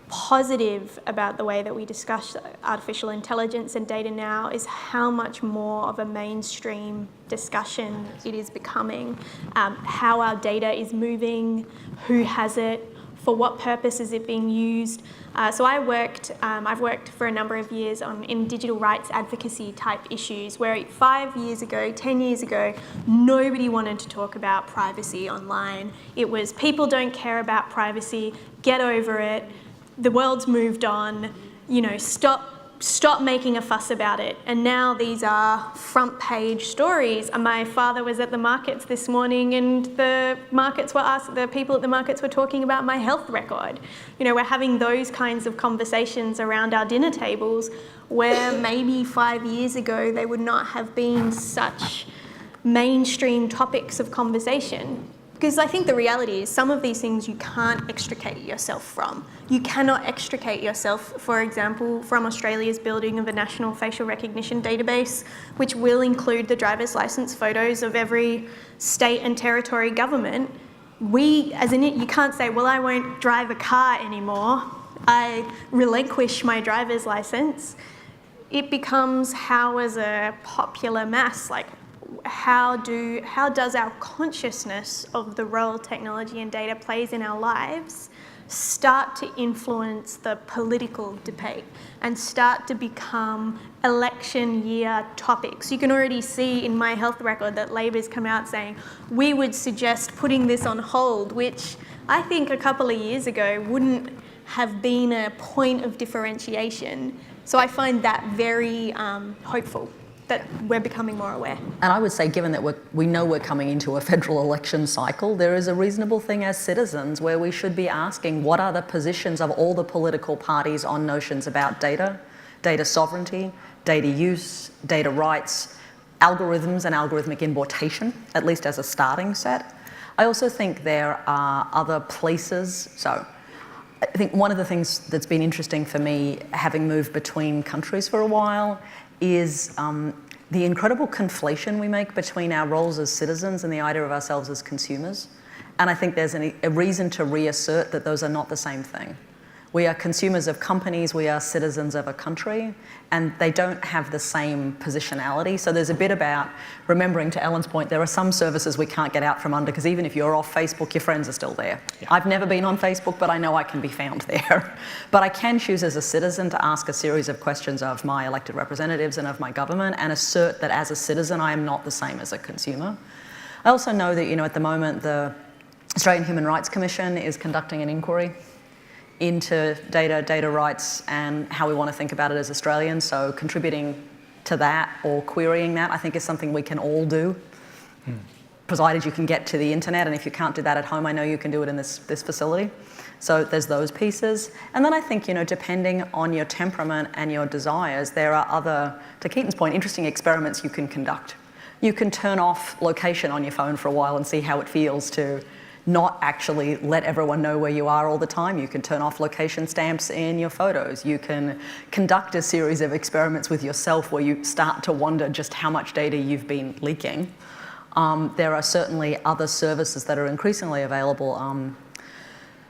positive about the way that we discuss artificial intelligence and data now is how much more of a mainstream discussion it is becoming, how our data is moving, who has it, for what purpose is it being used. So I've worked for a number of years in digital rights advocacy type issues, where 5 years ago, 10 years ago, nobody wanted to talk about privacy online. It was, people don't care about privacy, get over it, the world's moved on, stop making a fuss about it. And now these are front page stories. My father was at the markets this morning, and the people at the markets were talking about my health record. We're having those kinds of conversations around our dinner tables, where maybe 5 years ago they would not have been such mainstream topics of conversation. Because I think the reality is some of these things you can't extricate yourself from. You cannot extricate yourself, for example, from Australia's building of a national facial recognition database, which will include the driver's license photos of every state and territory government. You can't say, well, I won't drive a car anymore. I relinquish my driver's license. It becomes how as a popular mass, like how does our consciousness of the role technology and data plays in our lives start to influence the political debate and start to become election year topics. You can already see in my health record that Labor's come out saying, we would suggest putting this on hold, which I think a couple of years ago wouldn't have been a point of differentiation. So I find that very hopeful that we're becoming more aware. And I would say, given that we know we're coming into a federal election cycle, there is a reasonable thing as citizens where we should be asking what are the positions of all the political parties on notions about data, data sovereignty, data use, data rights, algorithms and algorithmic importation, at least as a starting set. I also think there are other places. So I think one of the things that's been interesting for me, having moved between countries for a while, is the incredible conflation we make between our roles as citizens and the idea of ourselves as consumers. And I think there's a reason to reassert that those are not the same thing. We are consumers of companies, we are citizens of a country, and they don't have the same positionality. So there's a bit about remembering, to Ellen's point, there are some services we can't get out from under, because even if you're off Facebook, your friends are still there. Yeah. I've never been on Facebook, but I know I can be found there. But I can choose as a citizen to ask a series of questions of my elected representatives and of my government and assert that as a citizen, I am not the same as a consumer. I also know that, at the moment, the Australian Human Rights Commission is conducting an inquiry into data rights and how we want to think about it as Australians. So contributing to that or querying that, I think, is something we can all do, provided you can get to the internet. And if you can't do that at home, I know you can do it in this facility. So there's those pieces. And then I think, depending on your temperament and your desires, there are other, to Ketan's point, interesting experiments you can conduct. You can turn off location on your phone for a while and see how it feels to not actually let everyone know where you are all the time. You can turn off location stamps in your photos. You can conduct a series of experiments with yourself where you start to wonder just how much data you've been leaking. There are certainly other services that are increasingly available,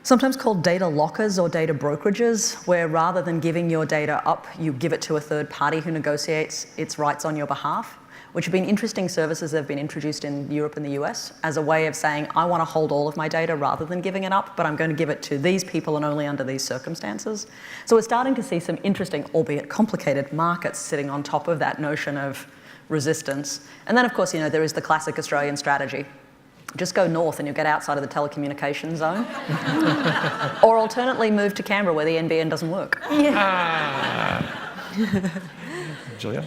sometimes called data lockers or data brokerages, where rather than giving your data up, you give it to a third party who negotiates its rights on your behalf, which have been interesting services that have been introduced in Europe and the US as a way of saying, I want to hold all of my data rather than giving it up, but I'm going to give it to these people and only under these circumstances. So we're starting to see some interesting, albeit complicated, markets sitting on top of that notion of resistance. And then, of course, there is the classic Australian strategy. Just go north and you'll get outside of the telecommunications zone. Or alternately, move to Canberra where the NBN doesn't work. Julia?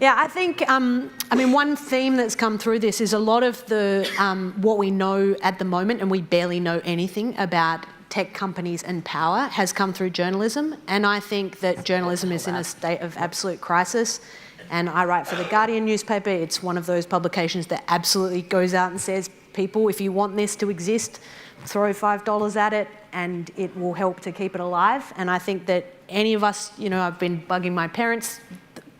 Yeah, I think, one theme that's come through this is a lot of the what we know at the moment, and we barely know anything about tech companies and power, has come through journalism. And I think that journalism is in a state of absolute crisis. And I write for the Guardian newspaper. It's one of those publications that absolutely goes out and says, people, if you want this to exist, throw $5 at it and it will help to keep it alive. And I think that any of us, I've been bugging my parents,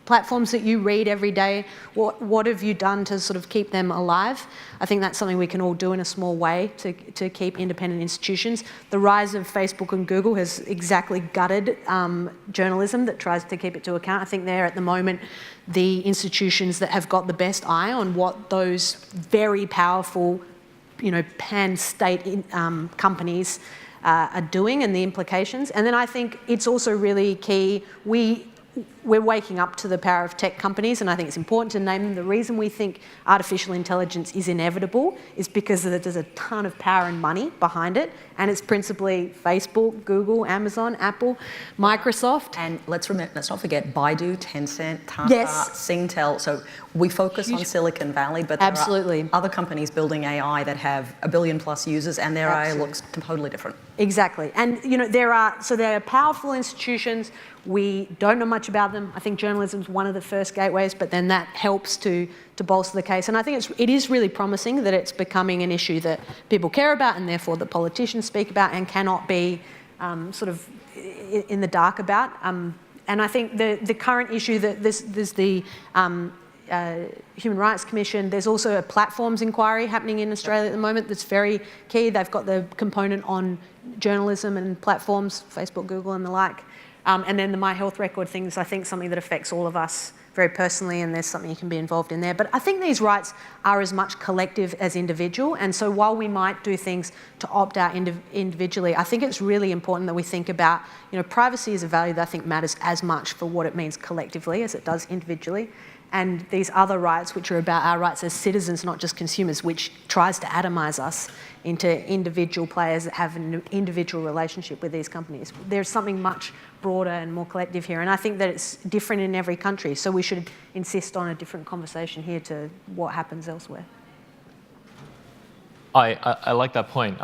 platforms that you read every day, what have you done to sort of keep them alive? I think that's something we can all do in a small way to keep independent institutions. The rise of Facebook and Google has exactly gutted journalism that tries to keep it to account. I think they're at the moment the institutions that have got the best eye on what those very powerful, pan-state companies are doing and the implications. And then I think it's also really key, we're waking up to the power of tech companies, and I think it's important to name them. The reason we think artificial intelligence is inevitable is because there's a ton of power and money behind it, and it's principally Facebook, Google, Amazon, Apple, Microsoft. And let's not forget Baidu, Tencent, Tata, yes. Singtel. So we focus on Silicon Valley, but there are other companies building AI that have 1 billion plus users, and their AI looks totally different. Exactly. And there are powerful institutions. We don't know much about them. them. I think journalism is one of the first gateways, but then that helps to bolster the case. And I think it is really promising that it's becoming an issue that people care about and therefore that politicians speak about and cannot be sort of in the dark about. And I think the current issue that there's the Human Rights Commission, there's also a platforms inquiry happening in Australia at the moment that's very key. They've got the component on journalism and platforms, Facebook, Google and the like. And then the My Health Record thing is, I think, something that affects all of us very personally, and there's something you can be involved in there. But I think these rights are as much collective as individual, and so while we might do things to opt out individually, I think it's really important that we think about, privacy is a value that I think matters as much for what it means collectively as it does individually. And these other rights, which are about our rights as citizens, not just consumers, which tries to atomise us into individual players that have an individual relationship with these companies. There's something much broader and more collective here, and I think that it's different in every country, so we should insist on a different conversation here to what happens elsewhere. I like that point.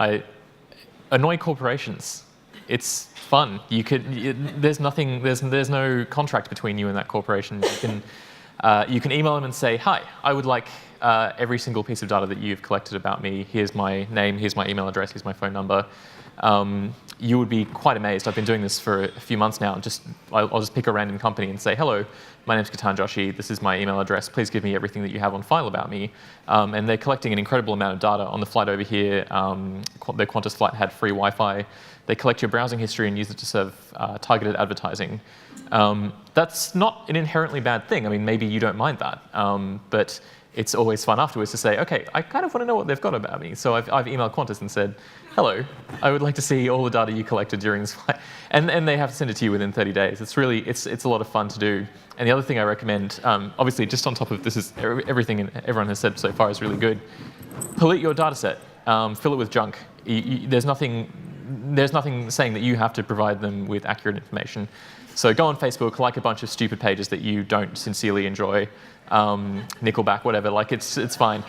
Annoy corporations. It's fun. There's no contract between you and that corporation. You can email them and say, hi, I would like every single piece of data that you've collected about me. Here's my name, here's my email address, here's my phone number. You would be quite amazed. I've been doing this for a few months now. I'll just pick a random company and say, hello, my name's Ketan Joshi, this is my email address, please give me everything that you have on file about me. And they're collecting an incredible amount of data. On the flight over here, the Qantas flight had free Wi-Fi. They collect your browsing history and use it to serve targeted advertising. That's not an inherently bad thing. I mean, maybe you don't mind that, but it's always fun afterwards to say, okay, I kind of want to know what they've got about me. So I've emailed Qantas and said, hello, I would like to see all the data you collected during this flight. And they have to send it to you within 30 days. It's a lot of fun to do. And the other thing I recommend, obviously just on top of this is everything everyone has said so far is really good, pollute your data set, fill it with junk. There's nothing saying that you have to provide them with accurate information. So go on Facebook, like a bunch of stupid pages that you don't sincerely enjoy, Nickelback, whatever. Like it's fine.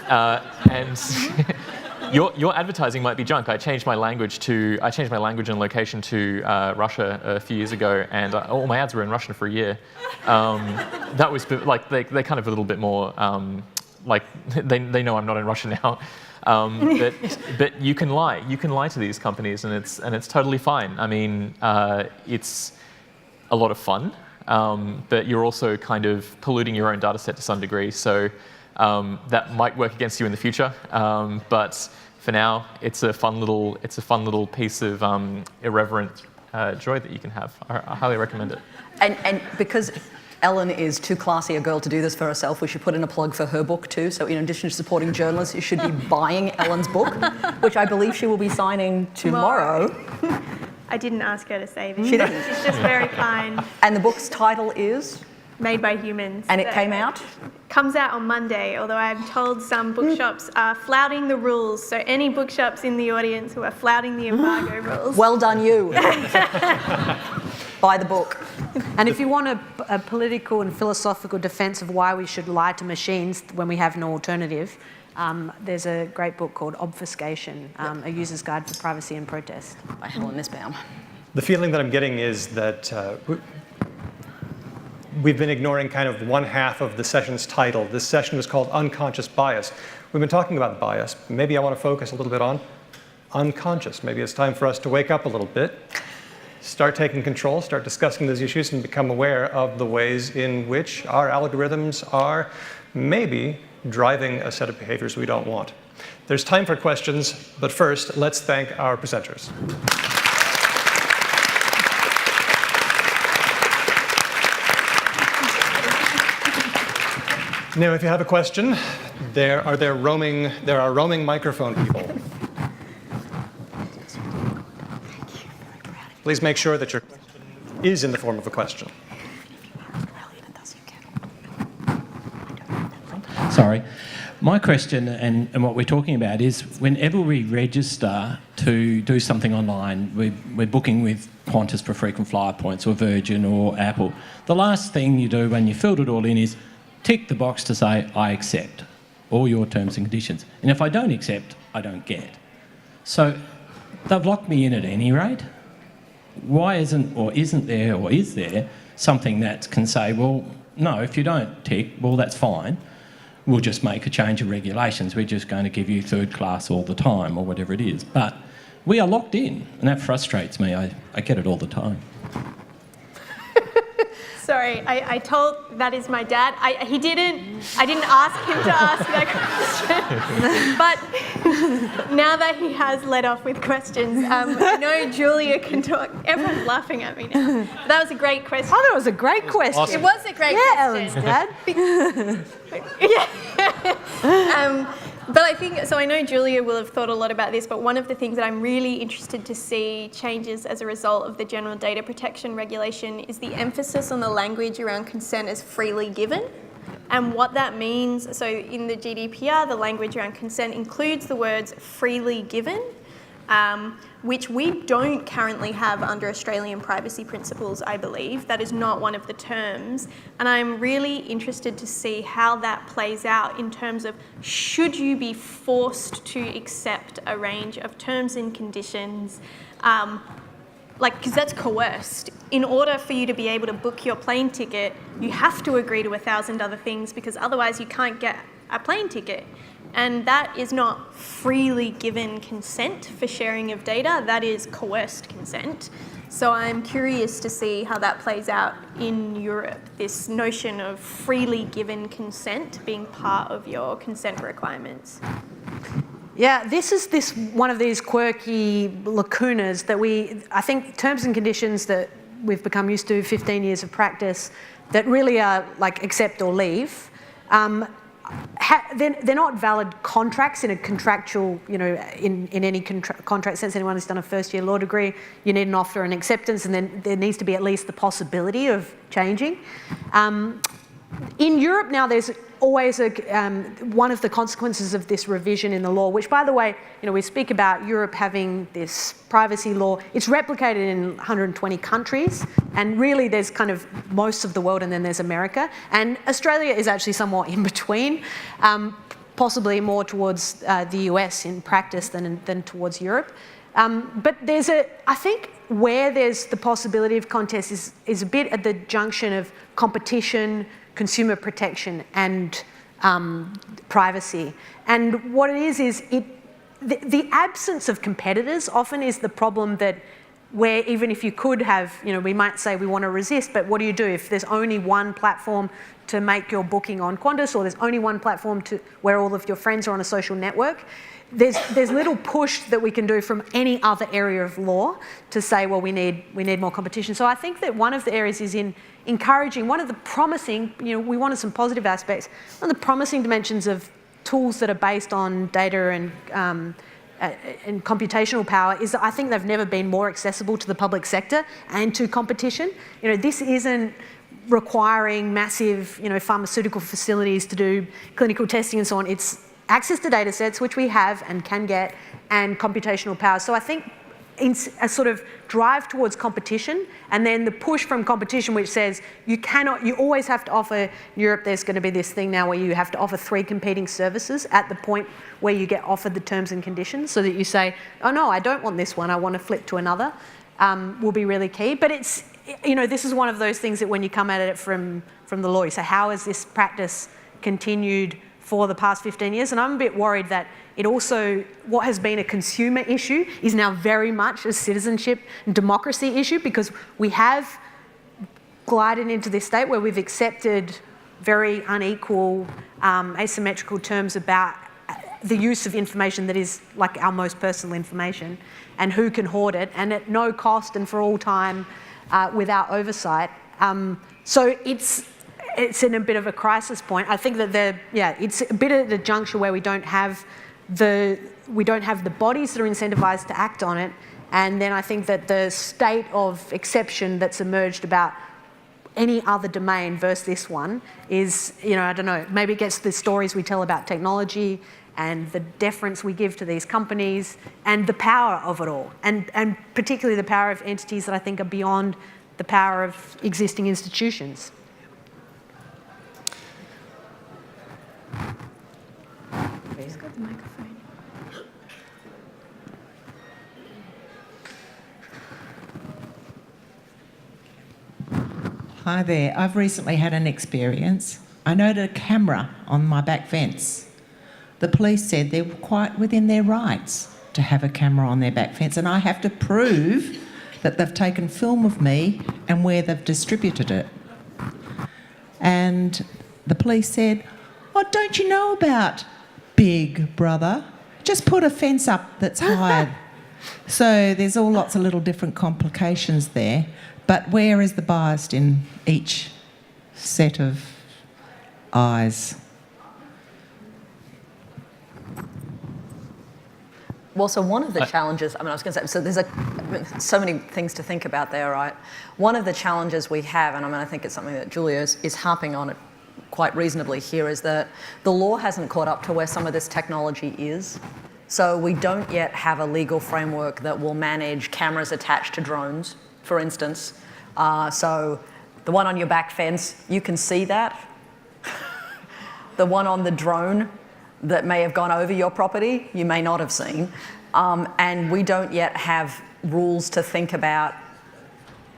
And your advertising might be junk. I changed my language and location to Russia a few years ago, and all my ads were in Russian for a year. That was like they're kind of a little bit more like they know I'm not in Russia now. But you can lie. You can lie to these companies, and it's totally fine. I mean, it's a lot of fun, but you're also kind of polluting your own data set to some degree. So that might work against you in the future. But for now, it's a fun little piece of irreverent joy that you can have. I highly recommend it. And because Ellen is too classy a girl to do this for herself, we should put in a plug for her book too. So in addition to supporting journalists, you should be buying Ellen's book, which I believe she will be signing tomorrow. I didn't ask her to say this. She didn't. She's just very kind. And the book's title is? Made by Humans. And it came out? Comes out on Monday, although I'm told some bookshops are flouting the rules. So any bookshops in the audience who are flouting the embargo rules. Well done, you. Buy the book. And if you want a political and philosophical defence of why we should lie to machines when we have no alternative, there's a great book called Obfuscation, A User's Guide for Privacy and Protest. By Helen Nussbaum. The feeling that I'm getting is that we've been ignoring kind of one half of the session's title. This session was called Unconscious Bias. We've been talking about bias. Maybe I want to focus a little bit on unconscious. Maybe it's time for us to wake up a little bit, start taking control, start discussing those issues, and become aware of the ways in which our algorithms are maybe driving a set of behaviors we don't want. There's time for questions, but first, let's thank our presenters. Now, if you have a question, there are roaming microphone people. Please make sure that your question is in the form of a question. Sorry. My question and what we're talking about is whenever we register to do something online, we're booking with Qantas for frequent flyer points or Virgin or Apple. The last thing you do when you filled it all in is tick the box to say, I accept all your terms and conditions. And if I don't accept, I don't get. So they've locked me in at any rate. why isn't there or is there something that can say, well, no, if you don't tick, well, that's fine. We'll just make a change of regulations. We're just going to give you third class all the time or whatever it is. But we are locked in, and that frustrates me. I get it all the time. Sorry, I told that is my dad. I didn't ask him to ask that question. But now that he has led off with questions, I know Julia can talk. Everyone's laughing at me now. But that was a great question. I thought it was a great question. Awesome. It was a great question. Ellen's dad. Yeah. But I think, so I know Julia will have thought a lot about this, but one of the things that I'm really interested to see changes as a result of the General Data Protection Regulation is the emphasis on the language around consent as freely given. And what that means, so in the GDPR, the language around consent includes the words freely given, which we don't currently have under Australian privacy principles, I believe. That is not one of the terms. And I'm really interested to see how that plays out in terms of should you be forced to accept a range of terms and conditions, because that's coerced. In order for you to be able to book your plane ticket, you have to agree to 1,000 other things because otherwise you can't get a plane ticket. And that is not freely given consent for sharing of data, that is coerced consent. So I'm curious to see how that plays out in Europe, this notion of freely given consent being part of your consent requirements. Yeah, this is one of these quirky lacunas that I think terms and conditions that we've become used to, 15 years of practice, that really are like accept or leave. They're not valid contracts in a contractual, in any contract sense. Anyone who's done a first-year law degree, you need an offer and acceptance, and then there needs to be at least the possibility of changing. In Europe now, there's always one of the consequences of this revision in the law, which, by the way, we speak about Europe having this privacy law. It's replicated in 120 countries, and really there's kind of most of the world, and then there's America. And Australia is actually somewhat in between, possibly more towards the US in practice than towards Europe. But I think where there's the possibility of contest is a bit at the junction of competition, consumer protection, and privacy. And what it is the absence of competitors often is the problem, that where even if you could have, we might say we want to resist, but what do you do if there's only one platform to make your booking on Qantas, or there's only one platform where all of your friends are on a social network? There's little push that we can do from any other area of law to say, well, we need more competition. So I think that one of the areas is in encouraging, one of the promising, we wanted some positive aspects, one of the promising dimensions of tools that are based on data and computational power is that I think they've never been more accessible to the public sector and to competition. This isn't requiring massive, pharmaceutical facilities to do clinical testing and so on. It's access to data sets, which we have and can get, and computational power. So I think a sort of drive towards competition, and then the push from competition which says you always have to offer, in Europe there's going to be this thing now where you have to offer 3 competing services at the point where you get offered the terms and conditions, so that you say, oh no, I don't want this one, I want to flip to another, will be really key. But it's, this is one of those things that when you come at it from the law, you say, how has this practice continued for the past 15 years? And I'm a bit worried that it also, what has been a consumer issue is now very much a citizenship and democracy issue, because we have glided into this state where we've accepted very unequal, asymmetrical terms about the use of information that is like our most personal information, and who can hoard it, and at no cost and for all time without oversight. So it's in a bit of a crisis point. I think that it's a bit at a juncture where we don't have the bodies that are incentivized to act on it, and then I think that the state of exception that's emerged about any other domain versus this one is, I don't know, maybe it gets the stories we tell about technology and the deference we give to these companies and the power of it all, and particularly the power of entities that I think are beyond the power of existing institutions. Who's got the microphone? Hi there. I've recently had an experience. I noted a camera on my back fence. The police said they were quite within their rights to have a camera on their back fence, and I have to prove that they've taken film of me and where they've distributed it. And the police said, "Oh, don't you know about Big Brother? Just put a fence up that's higher." So there's all lots of little different complications there. But where is the bias in each set of eyes? Well, so one of the challenges, I was going to say, so there's so many things to think about there, right? One of the challenges we have, and I think it's something that Julia is harping on it quite reasonably here, is that the law hasn't caught up to where some of this technology is. So we don't yet have a legal framework that will manage cameras attached to drones, for instance. So the one on your back fence, you can see that. The one on the drone that may have gone over your property, you may not have seen. And we don't yet have rules to think about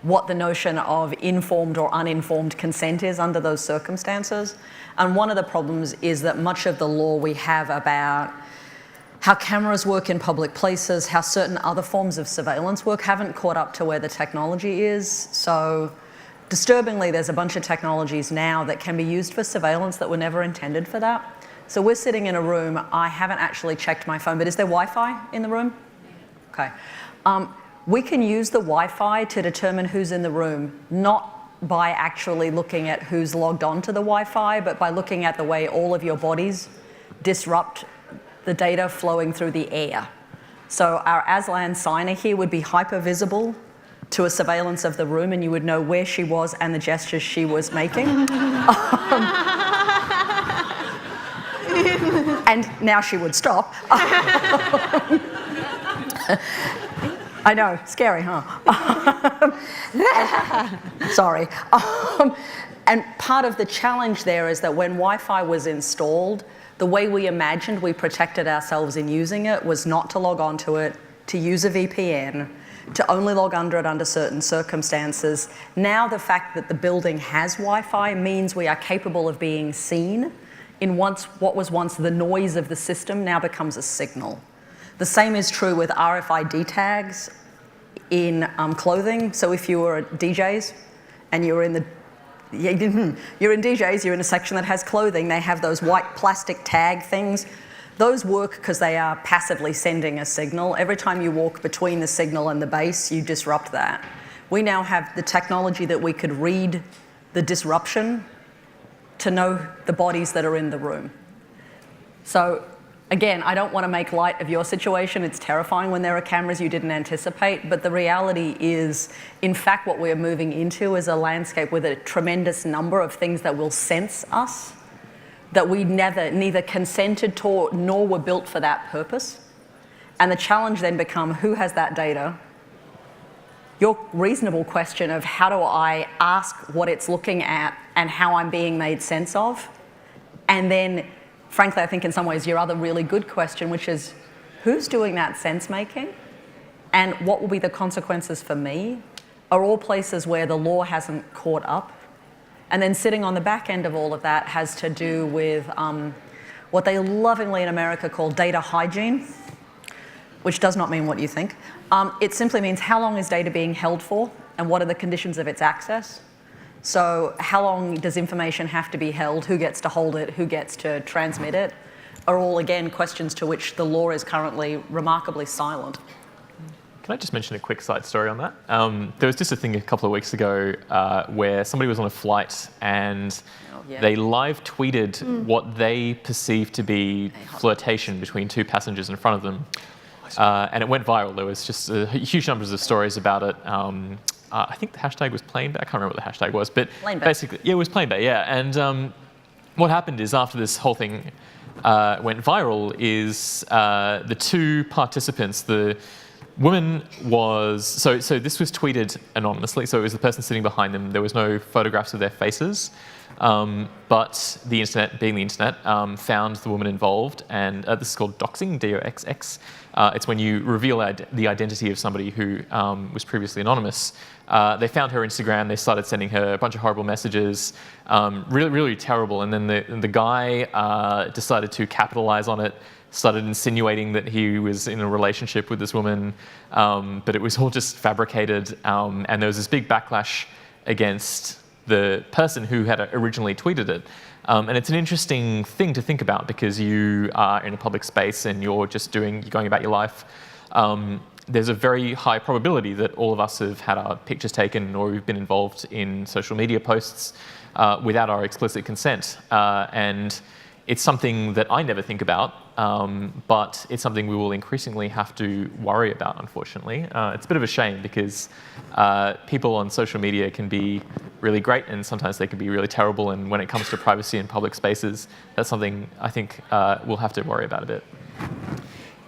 what the notion of informed or uninformed consent is under those circumstances. And one of the problems is that much of the law we have about how cameras work in public places, how certain other forms of surveillance work, haven't caught up to where the technology is. So disturbingly, there's a bunch of technologies now that can be used for surveillance that were never intended for that. So we're sitting in a room, I haven't actually checked my phone, but is there Wi-Fi in the room? Okay. We can use the Wi-Fi to determine who's in the room, not by actually looking at who's logged on to the Wi-Fi, but by looking at the way all of your bodies disrupt the data flowing through the air. So our Aslan signer here would be hyper visible to a surveillance of the room, and you would know where she was and the gestures she was making. And now she would stop. I know, scary, huh? Sorry. And part of the challenge there is that when Wi-Fi was installed, the way we imagined we protected ourselves in using it was not to log onto it, to use a VPN, to only log under it under certain circumstances. Now the fact that the building has Wi-Fi means we are capable of being seen in what was once the noise of the system now becomes a signal. The same is true with RFID tags in clothing. So if you were at DJs and you're in DJs, you're in a section that has clothing, they have those white plastic tag things. Those work because they are passively sending a signal. Every time you walk between the signal and the base, you disrupt that. We now have the technology that we could read the disruption to know the bodies that are in the room. So again, I don't want to make light of your situation. It's terrifying when there are cameras you didn't anticipate, but the reality is, in fact, what we're moving into is a landscape with a tremendous number of things that will sense us, that we neither consented to nor were built for that purpose. And the challenge then becomes, who has that data? Your reasonable question of how do I ask what it's looking at and how I'm being made sense of? And then, frankly, I think in some ways your other really good question, which is, who's doing that sense making? And what will be the consequences for me? Are all places where the law hasn't caught up. And then sitting on the back end of all of that has to do with what they lovingly in America call data hygiene, which does not mean what you think. It simply means how long is data being held for and what are the conditions of its access. So how long does information have to be held, who gets to hold it, who gets to transmit it, are all, again, questions to which the law is currently remarkably silent. Can I just mention a quick side story on that? There was just a thing a couple of weeks ago where somebody was on a flight and they live tweeted what they perceived to be flirtation between two passengers in front of them. And it went viral. There was just huge numbers of stories about it. I think the hashtag was plainbait. I can't remember what the hashtag was, but basically, yeah, it was plainbait, yeah. And what happened is after this whole thing went viral is the two participants, the woman was, so this was tweeted anonymously, so it was the person sitting behind them. There was no photographs of their faces. But the internet, being the internet, found the woman involved, and this is called doxing, D-O-X-X. It's when you reveal the identity of somebody who was previously anonymous. They found her Instagram, they started sending her a bunch of horrible messages, really, really terrible. And then the guy decided to capitalize on it, started insinuating that he was in a relationship with this woman, but it was all just fabricated, and there was this big backlash against the person who had originally tweeted it. And it's an interesting thing to think about because you are in a public space and you're going about your life. There's a very high probability that all of us have had our pictures taken or we've been involved in social media posts without our explicit consent. And it's something that I never think about, but it's something we will increasingly have to worry about, unfortunately. It's a bit of a shame because people on social media can be really great and sometimes they can be really terrible, and when it comes to privacy in public spaces, that's something I think we'll have to worry about a bit.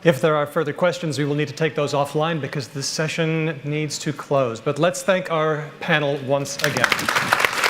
If there are further questions, we will need to take those offline because this session needs to close. But let's thank our panel once again.